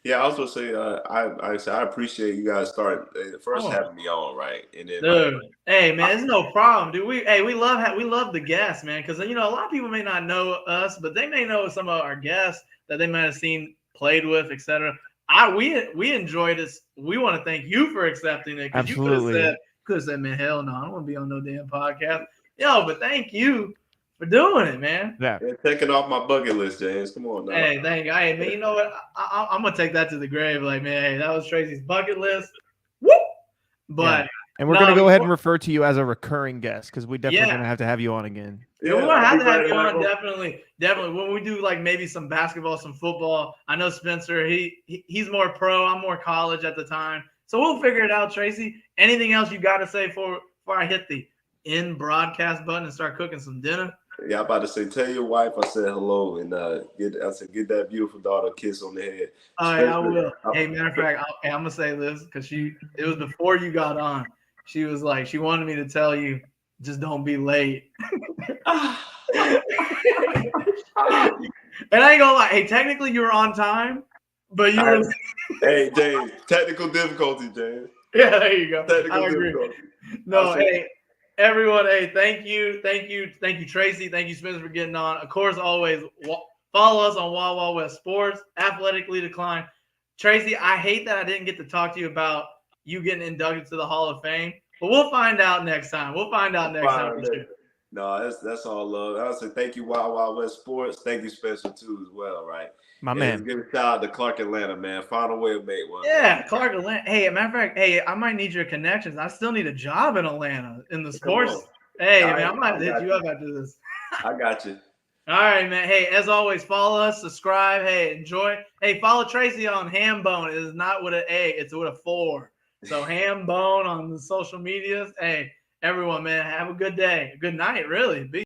Yeah, I also say I appreciate you guys starting first having me on, right? And then dude, hey man, it's no problem, dude. We love the guests, man, because a lot of people may not know us, but they may know some of our guests that they might have seen, played with, etc. We enjoyed this. We want to thank you for accepting it, because you could have said, man, hell no, I don't want to be on no damn podcast. But thank you for doing it, man. Yeah, taking off my bucket list, James. Come on now. Hey, thank you. Hey, man, you know what? I'm gonna take that to the grave. Like, man, hey, that was Tracy's bucket list. Woo! But and we're gonna go ahead and refer to you as a recurring guest, because we definitely gonna have to have you on again. Yeah, we're gonna have to have you on, definitely. When we do like maybe some basketball, some football. I know Spencer, he's more pro, I'm more college at the time. So we'll figure it out, Tracy. Anything else you gotta say before I hit the end broadcast button and start cooking some dinner? Yeah, I'm about to say, tell your wife I said hello, and get that beautiful daughter a kiss on the head. All right, I will. Hey, matter of fact, I'm gonna say this because it was before you got on. She was like, she wanted me to tell you, just don't be late. And I ain't gonna lie. Hey, technically you were on time, but you were. Hey, James, technical difficulty, James. Yeah, there you go. Technical difficulty. No, hey, everyone. Hey, thank you, Tracy. Thank you, Spencer, for getting on. Of course, always follow us on WildWildWestSports. Athletically Declined. Tracy, I hate that I didn't get to talk to you about you getting inducted to the Hall of Fame, but we'll find out next time. No, that's all love. I say thank you, Wild Wild West Sports. Thank you, Spencer, too, as well, right? My man. Give a shout out to Clark Atlanta, man. Find a way to make one. Yeah, Clark Atlanta. Hey, matter of fact, hey, I might need your connections. I still need a job in Atlanta in the sports. Hey, man, I might hit you up after this. I got you. All right, man. Hey, as always, follow us, subscribe. Hey, enjoy. Hey, follow Tracy on Hambone. It is not with an A, it's with a 4. So Hambone on the social medias. Hey, everyone, man, have a good day. Good night, really.